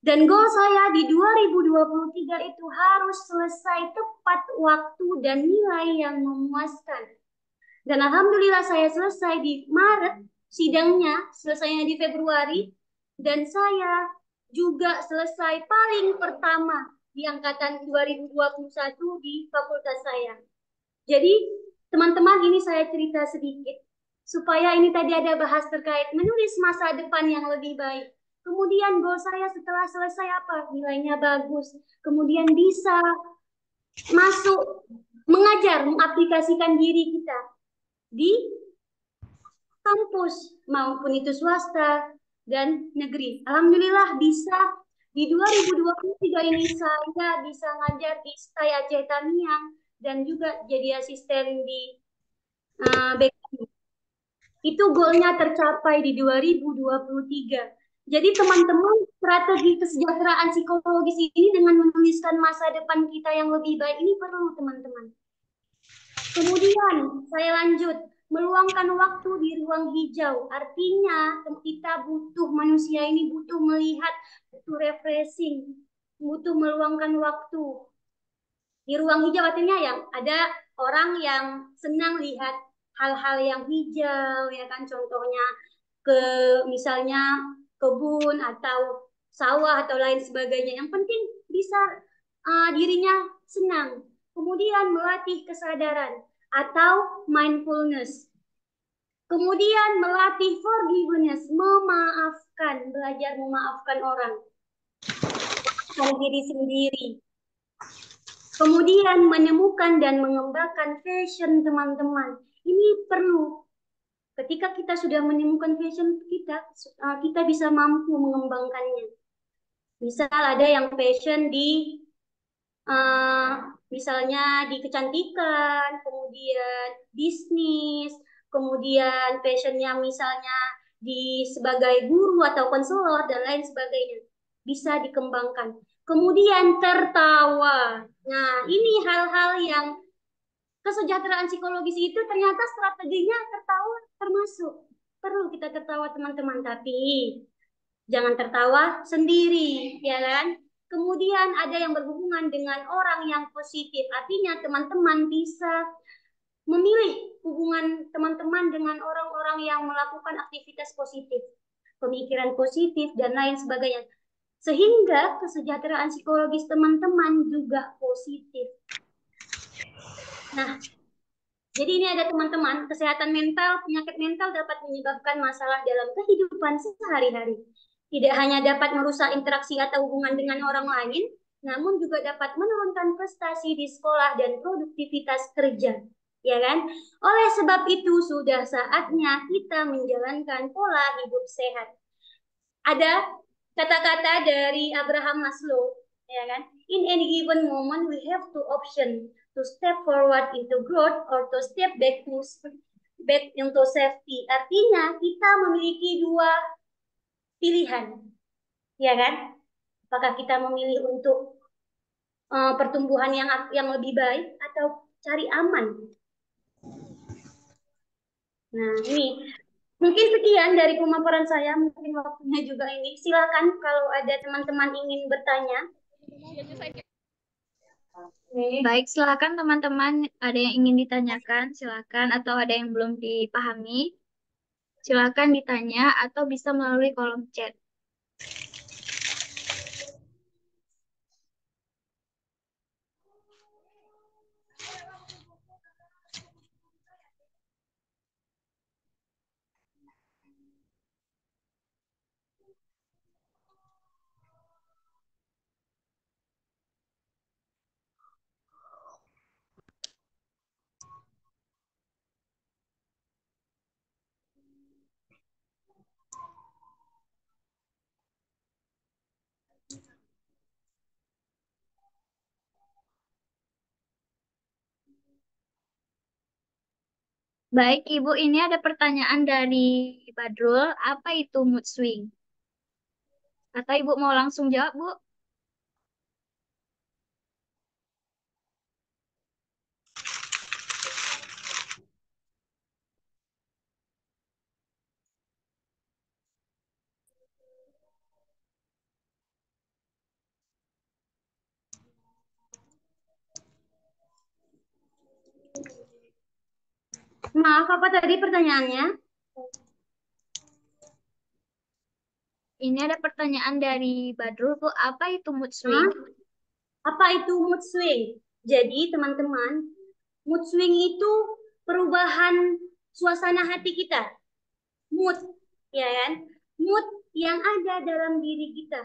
Dan goal saya di 2023 itu harus selesai tepat waktu dan nilai yang memuaskan. Dan alhamdulillah saya selesai di Maret, sidangnya selesainya di Februari, dan saya juga selesai paling pertama di angkatan 2021 di fakultas saya. Jadi teman-teman, ini saya cerita sedikit supaya ini tadi ada bahas terkait menulis masa depan yang lebih baik. Kemudian goal saya setelah selesai apa? Nilainya bagus. Kemudian bisa masuk mengajar, mengaplikasikan diri kita di kampus maupun itu swasta dan negeri. Alhamdulillah bisa di 2023 ini saya bisa ngajar di STAI Aceh Tamiang dan juga jadi asisten di BKI. Itu goalnya tercapai di 2023. Jadi teman-teman, strategi kesejahteraan psikologis ini dengan menuliskan masa depan kita yang lebih baik ini perlu, teman-teman. Kemudian saya lanjut, meluangkan waktu di ruang hijau. Artinya kita butuh, manusia ini butuh melihat, butuh refreshing, butuh meluangkan waktu. Di ruang hijau artinya yang ada orang yang senang lihat hal-hal yang hijau, ya kan, contohnya misalnya kebun atau sawah atau lain sebagainya. Yang penting bisa dirinya senang. Kemudian melatih kesadaran atau mindfulness. Kemudian melatih forgiveness, memaafkan, belajar memaafkan orang, memaafkan diri sendiri. Kemudian menemukan dan mengembangkan passion, teman-teman. Ini perlu. Ketika kita sudah menemukan passion kita, kita bisa mampu mengembangkannya. Misal ada yang passion di misalnya di kecantikan, kemudian bisnis, kemudian passionnya misalnya di sebagai guru atau konselor dan lain sebagainya. Bisa dikembangkan. Kemudian tertawa. Nah, ini hal-hal yang kesejahteraan psikologis itu ternyata strateginya tertawa termasuk. Perlu kita tertawa, teman-teman, tapi jangan tertawa sendiri, ya kan? Kemudian ada yang berhubungan dengan orang yang positif. Artinya teman-teman bisa memilih hubungan teman-teman dengan orang-orang yang melakukan aktivitas positif, pemikiran positif, dan lain sebagainya. Sehingga kesejahteraan psikologis teman-teman juga positif. Nah, jadi ini ada teman-teman, kesehatan mental, penyakit mental dapat menyebabkan masalah dalam kehidupan sehari-hari. Tidak hanya dapat merusak interaksi atau hubungan dengan orang lain, namun juga dapat menurunkan prestasi di sekolah dan produktivitas kerja. Ya kan? Oleh sebab itu, sudah saatnya kita menjalankan pola hidup sehat. Ada kata-kata dari Abraham Maslow, ya kan? In any given moment, we have two options, to step forward into growth or to step back to back untuk safety. Artinya kita memiliki dua pilihan, ya kan? Apakah kita memilih untuk pertumbuhan yang lebih baik atau cari aman? Nah, ini mungkin sekian dari pemaparan saya. Mungkin waktunya juga ini. Silakan kalau ada teman-teman ingin bertanya. Baik, silakan teman-teman. Ada yang ingin ditanyakan, silakan. Atau ada yang belum dipahami, silakan ditanya atau bisa melalui kolom chat. Baik, Ibu, ini ada pertanyaan dari Badrul. Apa itu mood swing? Atau Ibu mau langsung jawab, Bu? Maaf, apa tadi pertanyaannya? Ini ada pertanyaan dari Badrul, Bu. Apa itu mood swing? Hah? Apa itu mood swing? Jadi, teman-teman, mood swing itu perubahan suasana hati kita. Mood, ya kan? Mood yang ada dalam diri kita.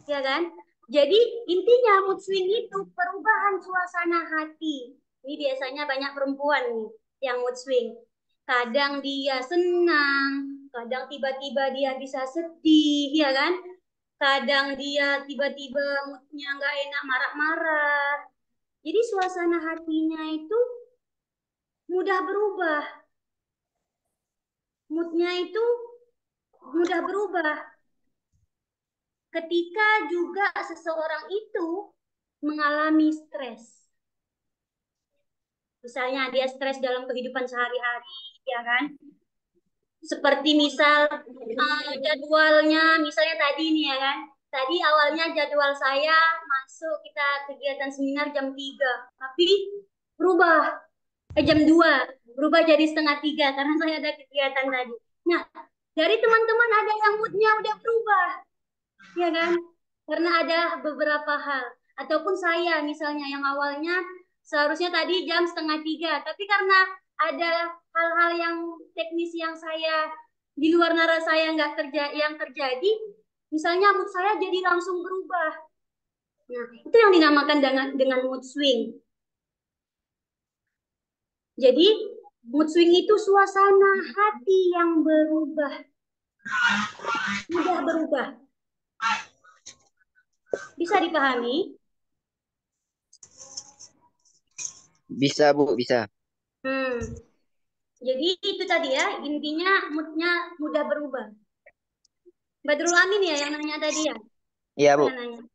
Ya kan? Jadi, intinya mood swing itu perubahan suasana hati. Ini biasanya banyak perempuan nih yang mood swing. Kadang dia senang, kadang tiba-tiba dia bisa sedih, ya kan? Kadang dia tiba-tiba moodnya nggak enak, marah-marah. Jadi suasana hatinya itu mudah berubah. Moodnya itu mudah berubah. Ketika juga seseorang itu mengalami stres. Misalnya dia stres dalam kehidupan sehari-hari, ya kan? Seperti misal jadwalnya, misalnya tadi nih ya kan, tadi awalnya jadwal saya masuk kita kegiatan seminar jam 3, tapi berubah, jam 2, berubah jadi setengah 3 karena saya ada kegiatan tadi. Nah, dari teman-teman ada yang moodnya udah berubah, ya kan? Karena ada beberapa hal. Ataupun saya misalnya yang awalnya seharusnya tadi jam setengah 3, tapi karena ada hal-hal yang teknis yang saya di luar nalar saya nggak yang terjadi, misalnya mood saya jadi langsung berubah. Nah, itu yang dinamakan dengan mood swing. Jadi mood swing itu suasana hati yang berubah, mudah berubah. Bisa dipahami? Bisa, Bu, bisa. Jadi itu tadi ya, intinya moodnya mudah berubah. Badrul Amin ya yang nanya tadi ya? Iya, Bu. Nanya.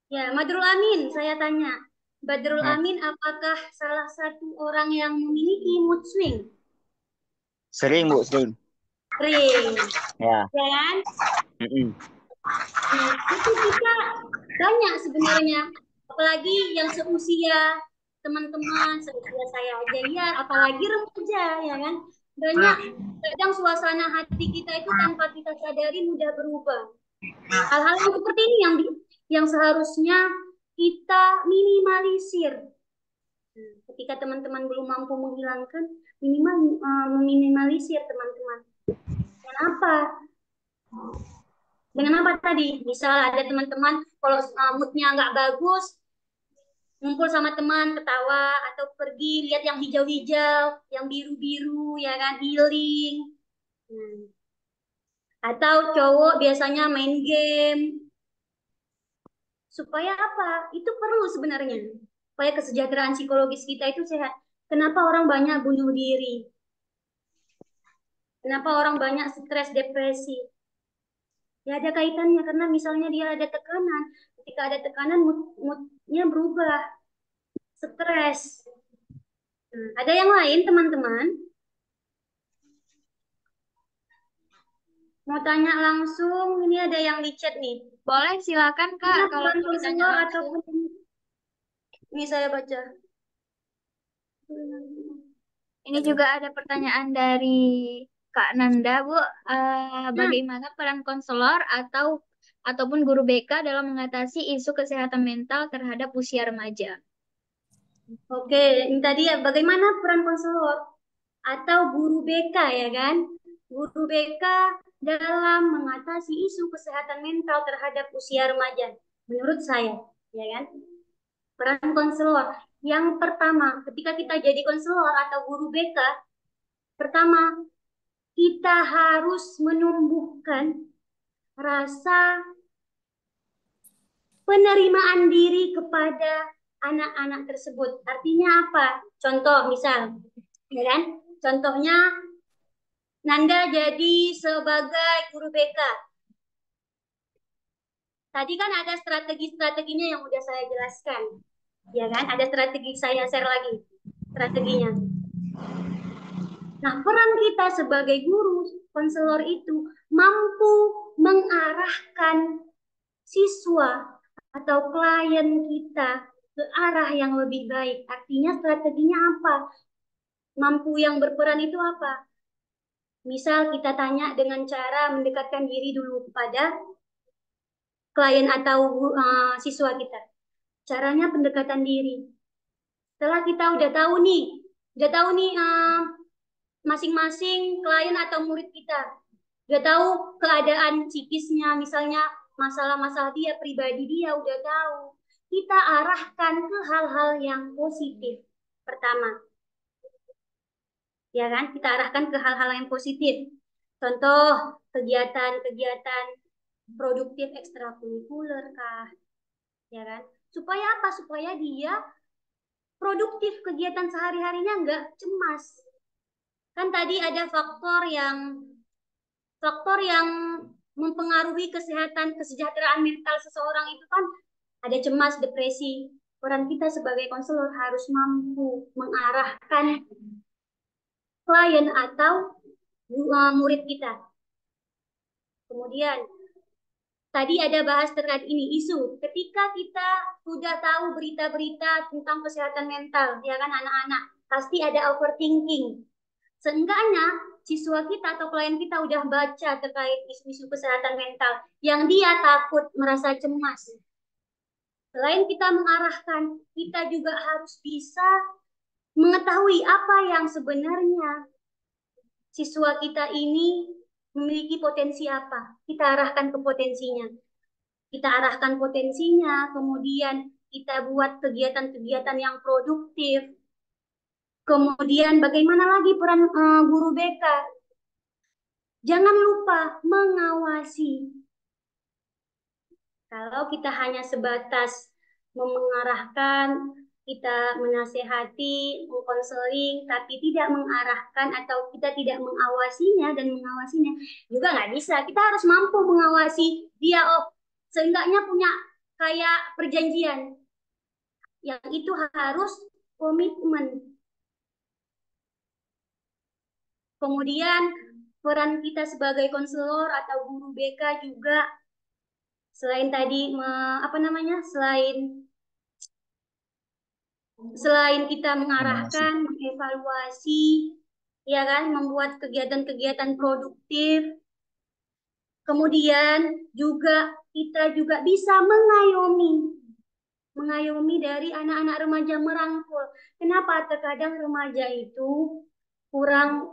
Ya, Badrul Amin, saya tanya. Badrul Amin, apakah salah satu orang yang memiliki mood swing? Sering, Bu, sering. Sering. Ya. Ya kan? Mm-mm. Itu kita banyak sebenarnya. Apalagi yang seusia teman-teman, seusia saya aja ya, apalagi remaja ya kan? Banyak kadang suasana hati kita itu tanpa kita sadari mudah berubah. Hal-hal yang seperti ini yang seharusnya kita minimalisir. Ketika teman-teman belum mampu menghilangkan, minimal meminimalisir teman-teman. Kenapa? Dengan apa tadi? Misal ada teman-teman kalau moodnya nggak bagus, ngumpul sama teman, ketawa, atau pergi lihat yang hijau-hijau, yang biru-biru, ya kan, healing. Atau cowok biasanya main game. Supaya apa? Itu perlu sebenarnya. Supaya kesejahteraan psikologis kita itu sehat. Kenapa orang banyak bunuh diri? Kenapa orang banyak stres, depresi? Ya ada kaitannya karena misalnya dia ada tekanan. Ketika ada tekanan, moodnya berubah, stres. Ada yang lain teman-teman? Mau tanya langsung? Ini ada yang di chat nih. Boleh, silakan Kak Ini kalau bukan mau ditanya konselor langsung. ataupun ini saya baca. Ini juga ada pertanyaan dari Kak Nanda, Bu. Bagaimana peran konselor ataupun guru BK dalam mengatasi isu kesehatan mental terhadap usia remaja? Oke, ini tadi ya bagaimana peran konselor atau guru BK ya kan? Guru BK dalam mengatasi isu kesehatan mental terhadap usia remaja. Menurut saya, ya kan? Peran konselor. Yang pertama, ketika kita jadi konselor atau guru BK, pertama kita harus menumbuhkan rasa penerimaan diri kepada anak-anak tersebut. Artinya apa? Contoh misal, ya kan? Contohnya Nanda jadi sebagai guru BK. Tadi kan ada strategi-strateginya yang udah saya jelaskan. Ya kan? Ada strategi, saya share lagi strateginya. Nah, peran kita sebagai guru, konselor itu mampu mengarahkan siswa atau klien kita ke arah yang lebih baik. Artinya strateginya apa? Mampu yang berperan itu apa? Misal kita tanya dengan cara mendekatkan diri dulu kepada klien atau siswa kita. Caranya pendekatan diri. Setelah kita udah tahu nih masing-masing klien atau murid kita, udah tahu keadaan psikisnya, misalnya masalah-masalah dia pribadi, dia udah tahu. Kita arahkan ke hal-hal yang positif. Pertama, ya kan? Kita arahkan ke hal-hal yang positif. Contoh kegiatan-kegiatan produktif ekstrakurikuler kah, ya kan? Supaya apa? Supaya dia produktif kegiatan sehari-harinya nggak cemas. Kan tadi ada faktor yang mempengaruhi kesejahteraan mental seseorang itu kan ada cemas, depresi. Peran kita sebagai konselor harus mampu mengarahkan klien atau murid kita. Kemudian tadi ada bahas terkait ini isu. Ketika kita sudah tahu berita-berita tentang kesehatan mental, ya kan anak-anak, pasti ada overthinking. Seenggaknya siswa kita atau klien kita udah baca terkait isu-isu kesehatan mental yang dia takut, merasa cemas. Selain kita mengarahkan, kita juga harus bisa mengetahui apa yang sebenarnya siswa kita ini memiliki potensi apa. Kita arahkan ke potensinya. Kita arahkan potensinya, kemudian kita buat kegiatan-kegiatan yang produktif. Kemudian bagaimana lagi peran guru BK? Jangan lupa mengawasi. Kalau kita hanya sebatas mengarahkan, kita menasehati, mengkonseling, tapi tidak mengarahkan atau kita tidak mengawasinya dan mengawasinya, juga nggak bisa. Kita harus mampu mengawasi dia, seenggaknya punya kayak perjanjian. Yang itu harus komitmen. Kemudian peran kita sebagai konselor atau guru BK juga selain tadi selain kita mengarahkan, mengevaluasi, ya kan, membuat kegiatan-kegiatan produktif, kemudian juga kita juga bisa mengayomi dari anak-anak remaja, merangkul. Kenapa terkadang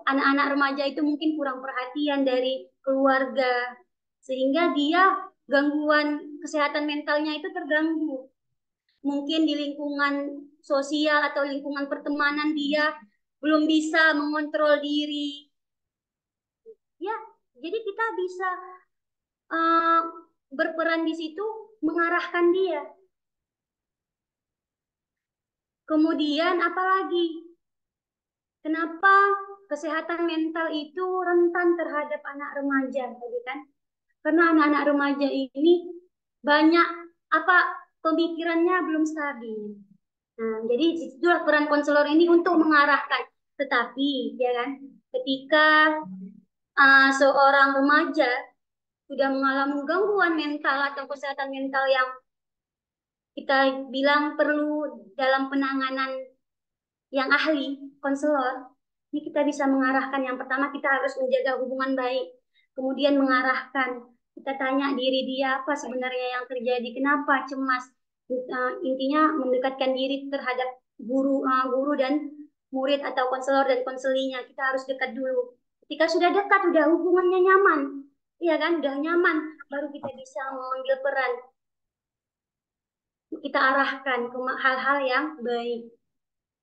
anak-anak remaja itu mungkin kurang perhatian dari keluarga, sehingga dia gangguan kesehatan mentalnya itu terganggu. Mungkin di lingkungan sosial atau lingkungan pertemanan dia belum bisa mengontrol diri. Ya, jadi kita bisa berperan di situ mengarahkan dia. Kemudian apalagi? Kenapa kesehatan mental itu rentan terhadap anak remaja, tadi kan? Karena anak-anak remaja ini banyak apa pemikirannya belum stabil. Nah, jadi itulah peran konselor ini untuk mengarahkan. Tetapi, ya kan, ketika seorang remaja sudah mengalami gangguan mental atau kesehatan mental yang kita bilang perlu dalam penanganan yang ahli, konselor, ini kita bisa mengarahkan. Yang pertama kita harus menjaga hubungan baik, kemudian mengarahkan. Kita tanya diri dia apa sebenarnya yang terjadi, kenapa cemas. Intinya mendekatkan diri terhadap guru dan murid atau konselor dan konselinya. Kita harus dekat dulu. Ketika sudah dekat, sudah hubungannya nyaman, iya kan, udah nyaman, baru kita bisa mengambil peran. Kita arahkan ke hal-hal yang baik.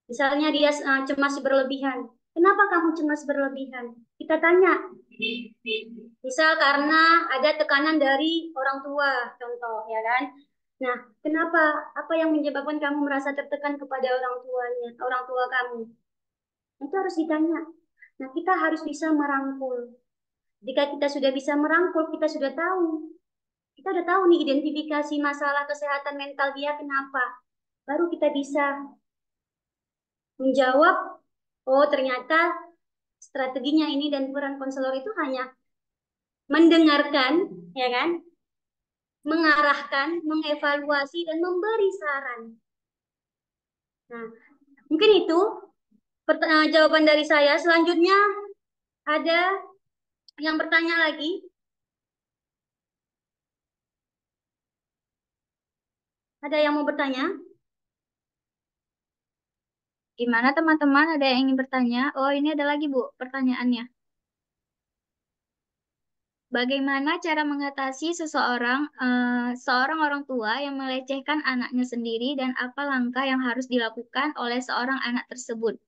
Misalnya dia cemas berlebihan. Kenapa kamu cemas berlebihan? Kita tanya. Misal karena ada tekanan dari orang tua, contoh, ya kan? Nah, kenapa? Apa yang menyebabkan kamu merasa tertekan kepada orang tua kamu? Itu harus ditanya. Nah, kita harus bisa merangkul. Jika kita sudah bisa merangkul, kita sudah tahu. Kita udah tahu nih identifikasi masalah kesehatan mental dia kenapa. Baru kita bisa menjawab, oh ternyata strateginya ini, dan peran konselor itu hanya mendengarkan, ya kan, mengarahkan, mengevaluasi, dan memberi saran. Nah, mungkin itu jawaban dari saya. Selanjutnya ada yang bertanya lagi? Ada yang mau bertanya? Gimana teman-teman? Ada yang ingin bertanya? Oh, ini ada lagi, Bu, pertanyaannya. Bagaimana cara mengatasi seorang orang tua yang melecehkan anaknya sendiri dan apa langkah yang harus dilakukan oleh seorang anak tersebut?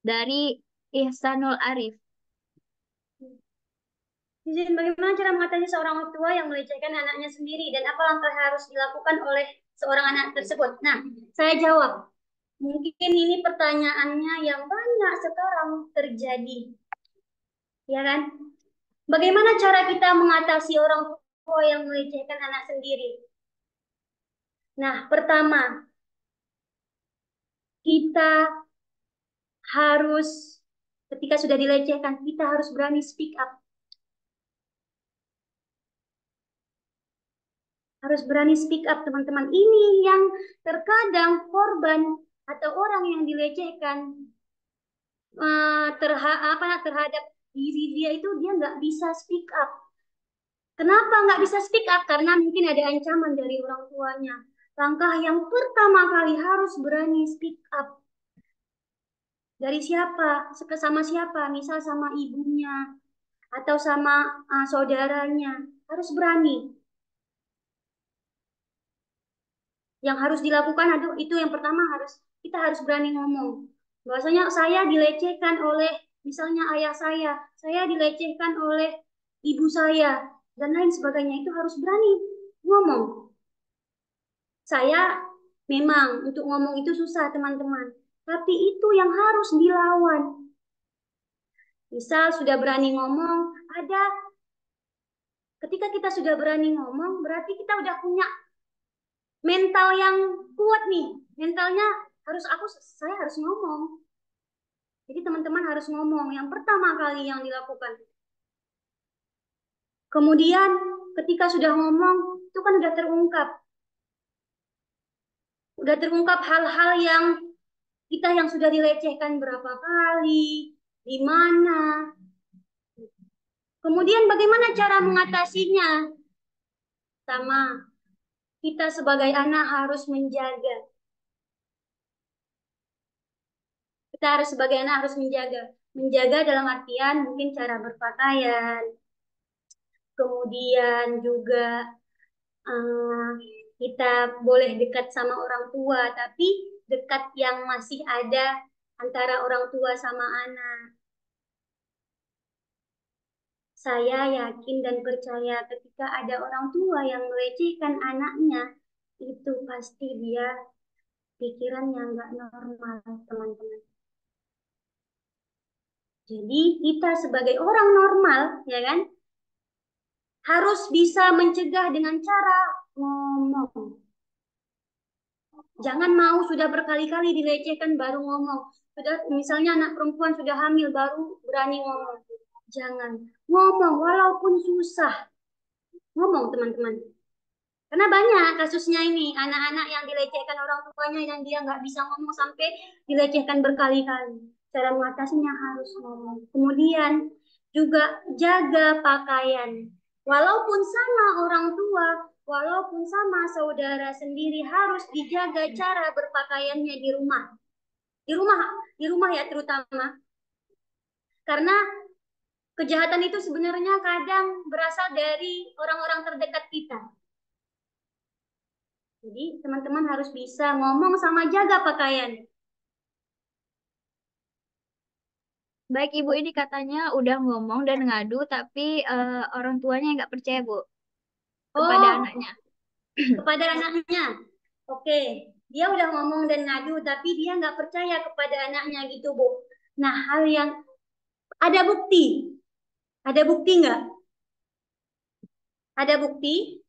Dari Ihsanul Arif. Bagaimana cara mengatasi seorang orang tua yang melecehkan anaknya sendiri dan apa langkah yang harus dilakukan oleh seorang anak tersebut? Nah, saya jawab. Mungkin ini pertanyaannya yang banyak sekarang terjadi. Ya kan? Bagaimana cara kita mengatasi orang tua yang melecehkan anak sendiri? Nah, pertama, kita harus, ketika sudah dilecehkan, kita harus berani speak up. Harus berani speak up, teman-teman. Ini yang terkadang korban atau orang yang dilecehkan terhadap diri dia itu, dia nggak bisa speak up. Kenapa nggak bisa speak up? Karena mungkin ada ancaman dari orang tuanya. Langkah yang pertama kali harus berani speak up. Dari siapa? Sama siapa? Misal sama ibunya atau sama saudaranya. Harus berani. Yang harus dilakukan itu yang pertama, kita harus berani ngomong. Bahwasanya saya dilecehkan oleh misalnya ayah saya dilecehkan oleh ibu saya, dan lain sebagainya. Itu harus berani ngomong. Saya memang untuk ngomong itu susah, teman-teman. Tapi itu yang harus dilawan. Misal sudah berani ngomong, ketika kita sudah berani ngomong, berarti kita udah punya mental yang kuat nih. Mentalnya saya harus ngomong. Jadi teman-teman harus ngomong. Yang pertama kali yang dilakukan. Kemudian ketika sudah ngomong, itu kan udah terungkap. Udah terungkap hal-hal yang sudah dilecehkan berapa kali, di mana. Kemudian bagaimana cara mengatasinya? Sama, kita sebagai anak harus menjaga. Kita harus sebagai anak harus menjaga. Menjaga dalam artian mungkin cara berpakaian. Kemudian juga kita boleh dekat sama orang tua, tapi dekat yang masih ada antara orang tua sama anak. Saya yakin dan percaya ketika ada orang tua yang melecehkan anaknya, itu pasti dia pikirannya nggak normal, teman-teman. Jadi kita sebagai orang normal, ya kan, harus bisa mencegah dengan cara ngomong. Jangan mau sudah berkali-kali dilecehkan baru ngomong. Sudah misalnya anak perempuan sudah hamil baru berani ngomong. Jangan ngomong walaupun susah. Ngomong teman-teman. Karena banyak kasusnya ini anak-anak yang dilecehkan orang tuanya dan dia nggak bisa ngomong sampai dilecehkan berkali-kali. Cara mengatasinya harus ngomong. Kemudian juga jaga pakaian. Walaupun sama orang tua, walaupun sama saudara sendiri harus dijaga cara berpakaiannya di rumah. Di rumah ya terutama. Karena kejahatan itu sebenarnya kadang berasal dari orang-orang terdekat kita. Jadi teman-teman harus bisa ngomong sama jaga pakaian. Baik, Ibu ini katanya udah ngomong dan ngadu, tapi orang tuanya nggak percaya, Bu, kepada Oh, anaknya. kepada anaknya. Oke, dia udah ngomong dan ngadu, tapi dia nggak percaya kepada anaknya gitu, Bu. Nah, hal yang ada bukti. Ada bukti nggak? Ada bukti?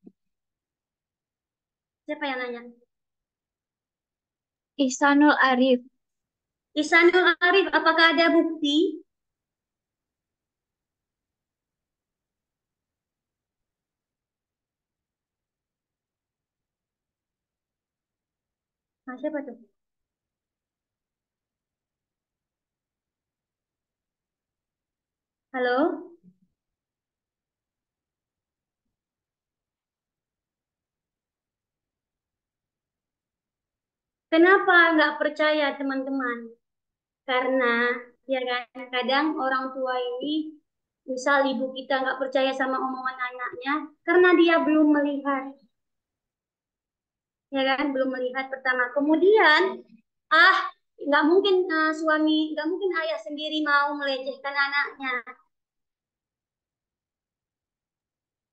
Siapa yang nanya? Ihsanul Arif. Ihsanul Arif, apakah ada bukti? Nah, siapa tuh? Halo? Kenapa nggak percaya teman-teman? Karena ya kan kadang orang tua ini misal ibu kita nggak percaya sama omongan anaknya karena dia belum melihat, ya kan belum melihat pertama. Kemudian ah nggak mungkin nggak mungkin ayah sendiri mau melecehkan anaknya.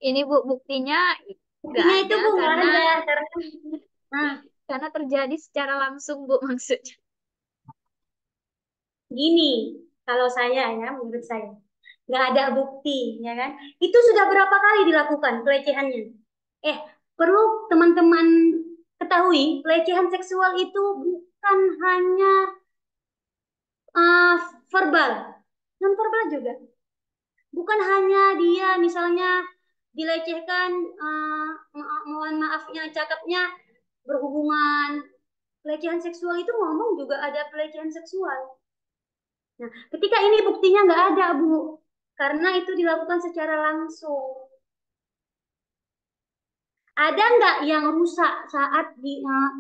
Ini, Bu, buktinya nggak Buktinya itu ada bu nggak karena ada nah terjadi secara langsung, Bu, maksudnya. gini kalau saya ya menurut saya nggak ada bukti ya kan itu sudah berapa kali dilakukan pelecehannya. Eh, perlu teman-teman ketahui, pelecehan seksual itu bukan hanya uh, verbal, non verbal juga. Bukan hanya dia misalnya dilecehkan, mohon maafnya, cakapnya berhubungan. Pelecehan seksual itu ngomong juga ada pelecehan seksual. Nah, ketika ini buktinya nggak ada, Bu, karena itu dilakukan secara langsung. Ada nggak yang rusak saat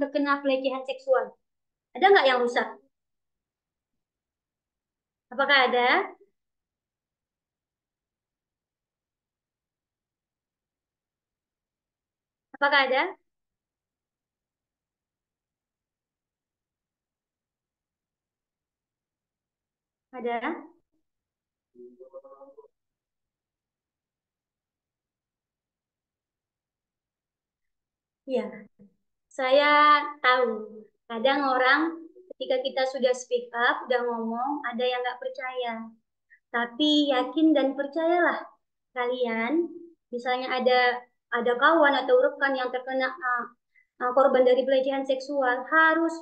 terkena pelecehan seksual? Ada nggak yang rusak? Apakah ada? Apakah ada? Ada? Iya, saya tahu. Kadang orang ketika kita sudah speak up, udah ngomong, ada yang nggak percaya. Tapi yakin dan percayalah kalian, misalnya ada kawan atau rekan yang terkena korban dari pelecehan seksual, harus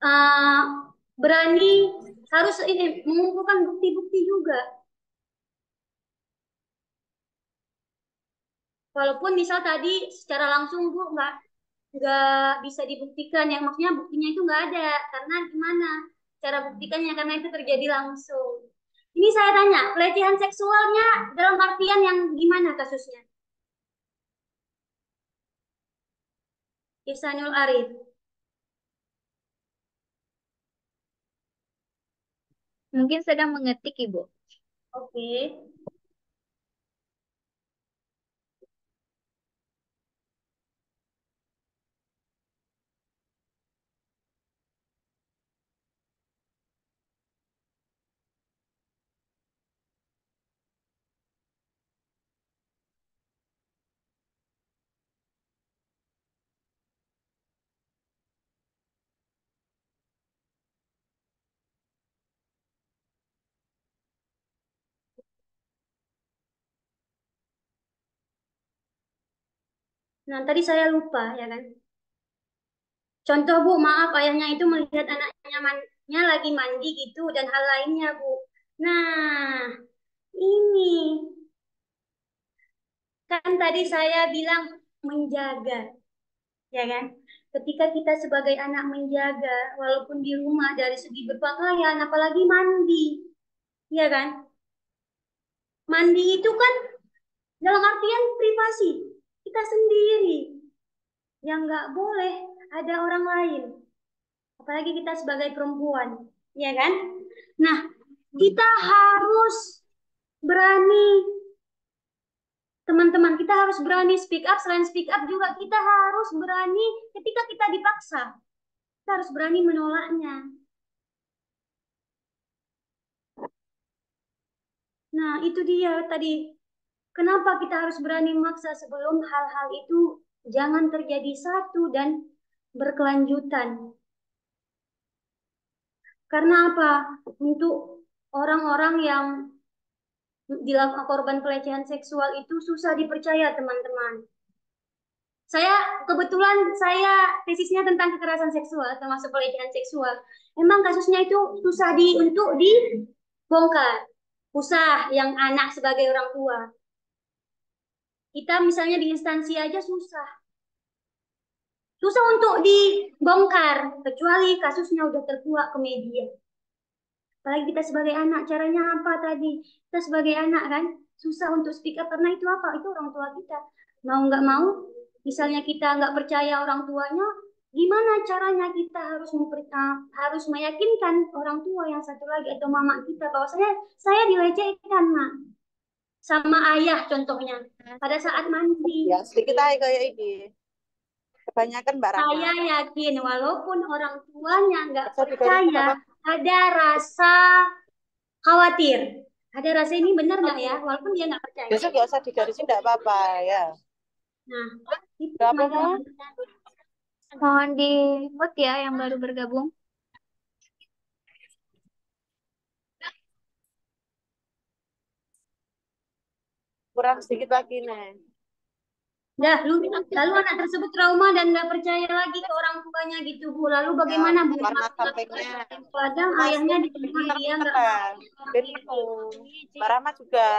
uh, berani, harus ini mengumpulkan bukti-bukti juga. Walaupun misal tadi secara langsung Bu nggak bisa dibuktikan, yang maksudnya buktinya itu nggak ada. Karena gimana cara buktikannya? Karena itu terjadi langsung. Ini saya tanya, pelecehan seksualnya dalam artian yang gimana kasusnya? Ihsanul Arif. Mungkin sedang mengetik, Ibu. Oke. Nah, tadi saya lupa ya kan. Contoh Bu, maaf ayahnya itu melihat anaknya lagi mandi gitu dan hal lainnya Bu. Nah, ini kan tadi saya bilang menjaga, ya kan? Ketika kita sebagai anak menjaga, walaupun di rumah dari segi berpakaian, apalagi mandi, ya kan? Mandi itu kan dalam artian privasi kita sendiri yang nggak boleh ada orang lain, apalagi kita sebagai perempuan, ya kan? Nah, kita harus berani, teman-teman, kita harus berani speak up. Selain speak up juga kita harus berani ketika kita dipaksa. Kita harus berani menolaknya. Nah, itu dia tadi. Kenapa kita harus berani memaksa sebelum hal-hal itu jangan terjadi satu dan berkelanjutan. Karena apa? Untuk orang-orang yang dilakukan korban pelecehan seksual itu susah dipercaya, teman-teman. Kebetulan saya tesisnya tentang kekerasan seksual, termasuk pelecehan seksual. Memang kasusnya itu susah untuk dibongkar. Susah yang anak sebagai orang tua. Kita misalnya di instansi aja susah. Susah untuk dibongkar, kecuali kasusnya udah terkuak ke media. Apalagi kita sebagai anak, caranya apa tadi? Kita sebagai anak kan, susah untuk speak up karena itu apa? Itu orang tua kita. Mau nggak mau, misalnya kita nggak percaya orang tuanya, gimana caranya kita harus meyakinkan orang tua yang satu lagi atau mama kita bahwa saya dilecehkan, Mak. Sama ayah contohnya, pada saat mandi. Ya, sedikit aja kayak ini. Kebanyakan Mbak Rahma. Saya yakin walaupun orang tuanya nggak Bisa digarisin percaya, apa? ada rasa khawatir. Ada rasa ini benar nggak ya? Walaupun dia nggak percaya. Besok nggak usah digarisin, nggak apa-apa ya. Nah, itu Nggak apa-apa. Mohon di mute ya yang baru bergabung. Kurang sedikit lagi nih. lalu anak tersebut trauma dan nggak percaya lagi ke orang tuanya gitu Bu. Lalu bagaimana Bu? Warna sampingnya. Kadang ayahnya dikunci dia nggak mau. Ben penuh. Mbak Rahma juga.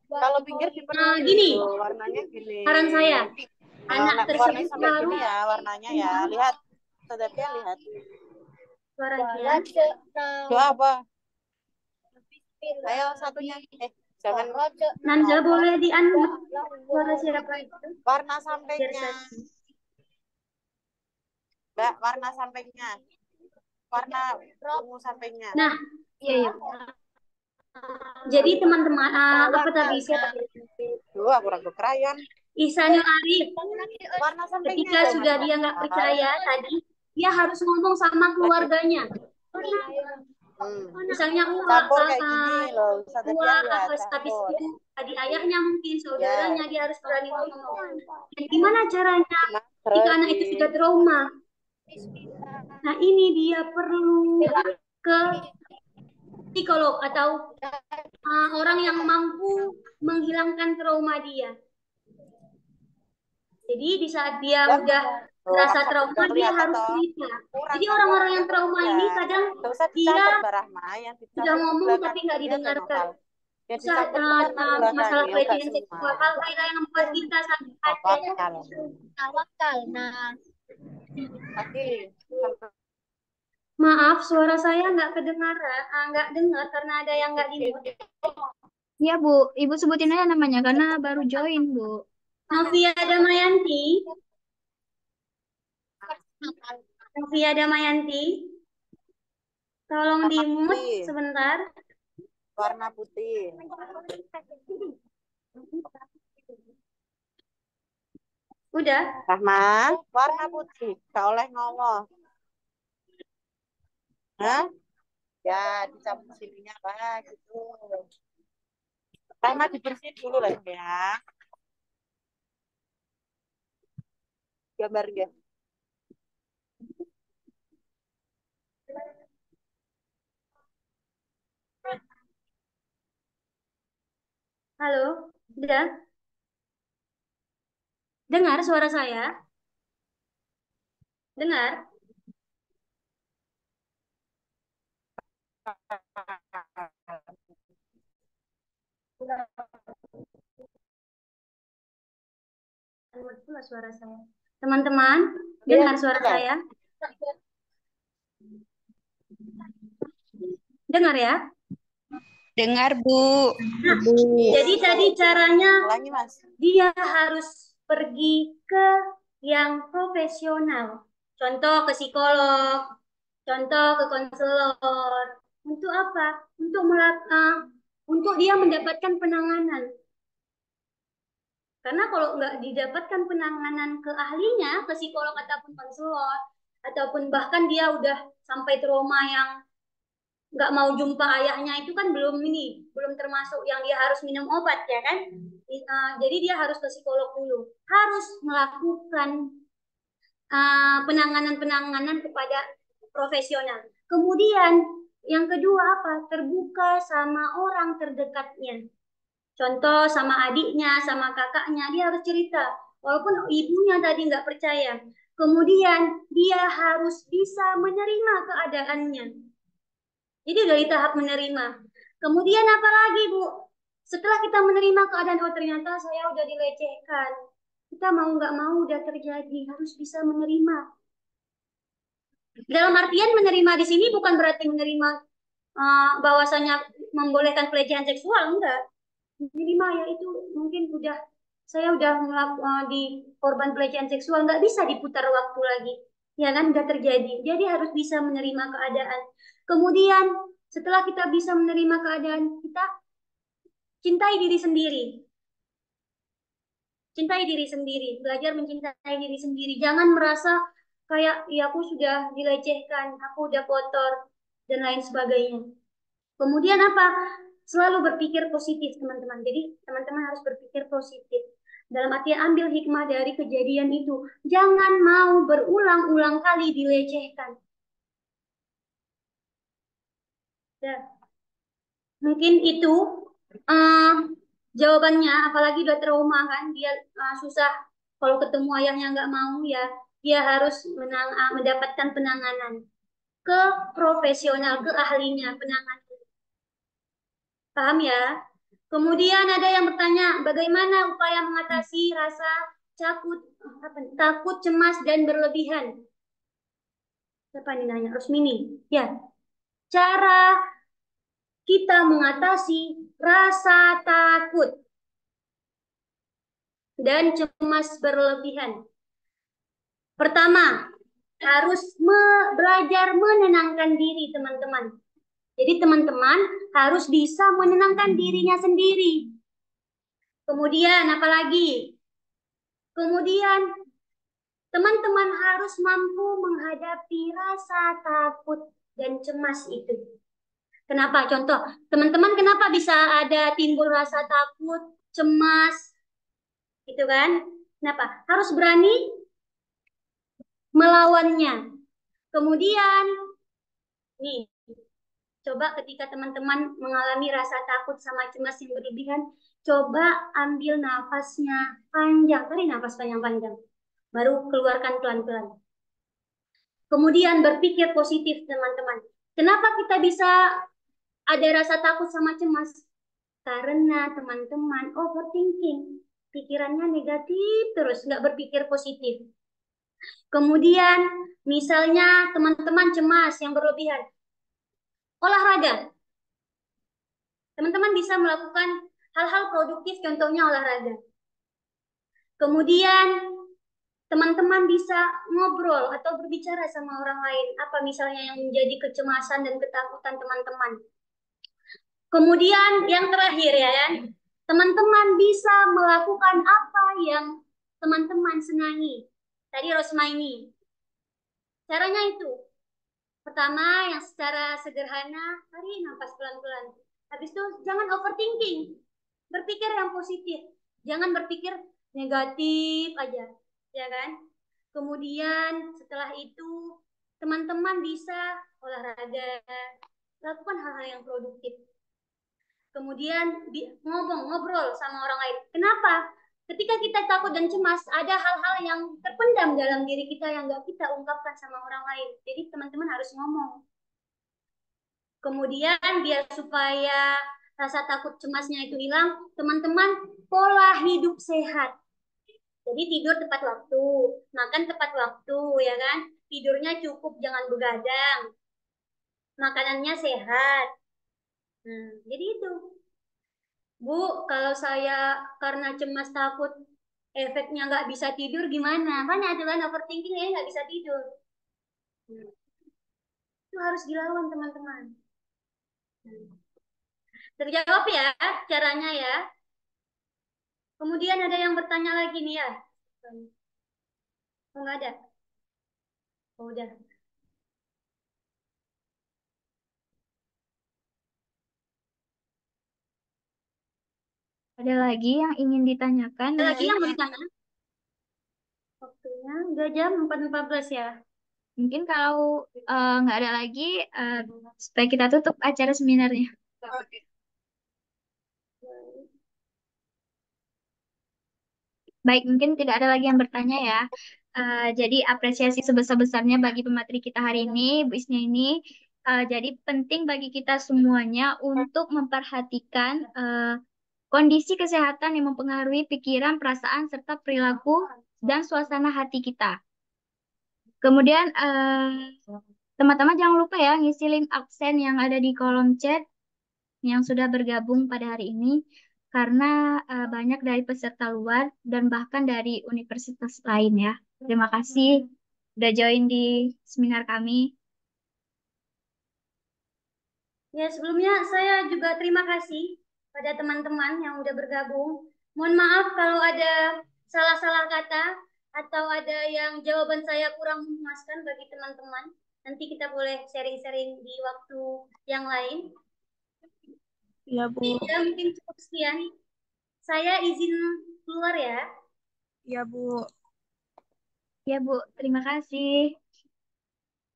Kalau pinggir dipenuhi Gini, warnanya gini. saran saya, anak warnanya tersebut sampai harus gini ya warnanya ya. Lihat. Saudara lihat. suaranya. Doa apa? Ayo satunya. Jangan. Nanda boleh di-unmute suara siapa itu? Warna Biar sampingnya. saya. Mbak, warna sampingnya. Warna ungu sampingnya. Nah, Iya, iya. jadi teman-teman, apa tadi siapa? Dua kurang krayon. Ihsanul Arif. Warna sampingnya. Ketika sudah dia nggak percaya tadi, dia harus ngomong sama keluarganya. Misalnya Campur kayak gini loh. habis itu adik ayahnya mungkin saudaranya dia harus berani ngomong. Dan gimana caranya ketika anak itu sudah trauma? Nah ini dia perlu ke psikolog atau orang yang mampu menghilangkan trauma dia. Jadi di saat dia udah merasa trauma dia harus cerita. Jadi orang-orang yang trauma ini kadang dia sudah ngomong tapi nggak didengarkan. Masalah pelecehan seksual, hal yang membuat kita sakit hati. Tawakal. Nah, Maaf, suara saya nggak kedengaran, nggak dengar karena ada yang nggak di-mute. iya Bu, Ibu sebutin aja namanya karena baru join Bu. Novia Damayanti. Novia Damayanti. Tolong di-mute sebentar. Warna putih. Udah. Rahman, warna putih. Gak oleh ngomong. Hah? Ya, dicabut sininya lah gitu. Rahman dibersihin dulu lah ya. Gambar ya. Halo, udah? Dengar suara saya? Dengar? Pula suara saya. Teman-teman, dengar suara saya? Dengar ya? Dengar, Bu. Jadi tadi caranya Ulangi, Mas. dia harus pergi ke yang profesional. Contoh ke psikolog, contoh ke konselor. Untuk apa? Untuk dia mendapatkan penanganan. Karena kalau nggak didapatkan penanganan ke ahlinya, ke psikolog ataupun konselor, ataupun bahkan dia udah sampai trauma yang nggak mau jumpa ayahnya, itu kan belum termasuk yang dia harus minum obat ya kan. Jadi dia harus ke psikolog dulu, harus melakukan penanganan kepada profesional. Kemudian yang kedua apa? Terbuka sama orang terdekatnya. Contoh sama adiknya, sama kakaknya, dia harus cerita. Walaupun ibunya tadi nggak percaya. Kemudian dia harus bisa menerima keadaannya. Jadi dari tahap menerima. Kemudian apa lagi, Bu? Setelah kita menerima keadaan, oh ternyata saya udah dilecehkan. Kita mau nggak mau udah terjadi, harus bisa menerima. Dalam artian menerima di sini bukan berarti menerima bahwasanya membolehkan pelecehan seksual, enggak. Menerima ya itu mungkin saya udah di korban pelecehan seksual, nggak bisa diputar waktu lagi. Ya kan, udah terjadi. Jadi harus bisa menerima keadaan. Kemudian setelah kita bisa menerima keadaan, kita cintai diri sendiri. Cintai diri sendiri, belajar mencintai diri sendiri. Jangan merasa kayak, ya aku sudah dilecehkan, aku udah kotor, dan lain sebagainya. Kemudian apa? Selalu berpikir positif, teman-teman. Jadi, teman-teman harus berpikir positif. Dalam artian ambil hikmah dari kejadian itu. Jangan mau berulang-ulang kali dilecehkan. Ya. Mungkin itu jawabannya, apalagi udah trauma kan, dia susah kalau ketemu ayahnya nggak mau ya, dia harus mendapatkan penanganan ke profesional, ke ahlinya penanganan. Paham ya? Kemudian ada yang bertanya, bagaimana upaya mengatasi rasa takut, cemas, dan berlebihan? Siapa ini nanya? Rosmini. Ya. Cara kita mengatasi rasa takut dan cemas berlebihan. Pertama, harus belajar menenangkan diri, teman-teman. Jadi teman-teman harus bisa menenangkan dirinya sendiri. Kemudian apalagi? Kemudian teman-teman harus mampu menghadapi rasa takut dan cemas itu. Kenapa? Contoh, teman-teman kenapa bisa ada timbul rasa takut, cemas, gitu kan? Kenapa? Harus berani melawannya. Kemudian, nih, coba ketika teman-teman mengalami rasa takut sama cemas yang berlebihan, coba ambil nafasnya panjang. Tarik nafas panjang-panjang. Baru keluarkan pelan-pelan. Kemudian berpikir positif, teman-teman. Kenapa kita bisa ada rasa takut sama cemas? Karena teman-teman overthinking. Pikirannya negatif terus, nggak berpikir positif. Kemudian, misalnya teman-teman cemas yang berlebihan. Olahraga. Teman-teman bisa melakukan hal-hal produktif, contohnya olahraga. Kemudian, teman-teman bisa ngobrol atau berbicara sama orang lain. Apa misalnya yang menjadi kecemasan dan ketakutan teman-teman. Kemudian, yang terakhir ya kan, teman-teman bisa melakukan apa yang teman-teman senangi. Tadi Rosma ini. Caranya itu. Pertama, yang secara sederhana, tarik nafas pelan-pelan. Habis itu, jangan overthinking. Berpikir yang positif. Jangan berpikir negatif aja. Ya kan? Kemudian, setelah itu, teman-teman bisa olahraga. Lakukan hal-hal yang produktif. Kemudian, ngobrol sama orang lain. Kenapa? Ketika kita takut dan cemas, ada hal-hal yang terpendam dalam diri kita yang nggak kita ungkapkan sama orang lain. Jadi teman-teman harus ngomong. Kemudian biar supaya rasa takut cemasnya itu hilang, teman-teman pola hidup sehat. Jadi tidur tepat waktu, makan tepat waktu, ya kan? Tidurnya cukup, jangan begadang. Makanannya sehat. Jadi itu. Bu, kalau saya karena cemas takut efeknya nggak bisa tidur gimana? Kan ada kan overthinking ya nggak bisa tidur. Itu harus dilawan teman-teman. Terjawab ya caranya ya. Kemudian ada yang bertanya lagi nih ya. Oh, nggak ada. Oh, udah. Ada lagi yang ingin ditanyakan? Ada lagi yang mau ditanya? Waktunya udah jam 4.14 ya. Mungkin kalau nggak ada lagi, supaya kita tutup acara seminarnya. Baik, mungkin tidak ada lagi yang bertanya ya. Jadi apresiasi sebesar-besarnya bagi pemateri kita hari ini, Bu Isnya ini. Jadi penting bagi kita semuanya untuk memperhatikan kondisi kesehatan yang mempengaruhi pikiran, perasaan, serta perilaku dan suasana hati kita. Kemudian teman-teman jangan lupa ya ngisi link absen yang ada di kolom chat yang sudah bergabung pada hari ini karena banyak dari peserta luar dan bahkan dari universitas lain ya. Terima kasih udah join di seminar kami. Ya, sebelumnya saya juga terima kasih pada teman-teman yang udah bergabung. Mohon maaf kalau ada salah-salah kata atau ada yang jawaban saya kurang memuaskan bagi teman-teman. Nanti kita boleh sharing-sharing di waktu yang lain. Ya, Bu. Ya, mungkin cukup sekian. Saya izin keluar ya. Ya, Bu. Ya Bu, terima kasih.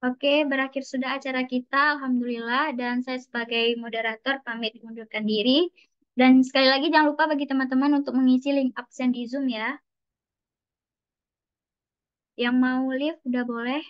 Oke, berakhir sudah acara kita, Alhamdulillah. Dan saya sebagai moderator pamit mundurkan diri. Dan sekali lagi jangan lupa bagi teman-teman untuk mengisi link absen di Zoom ya. Yang mau live udah boleh.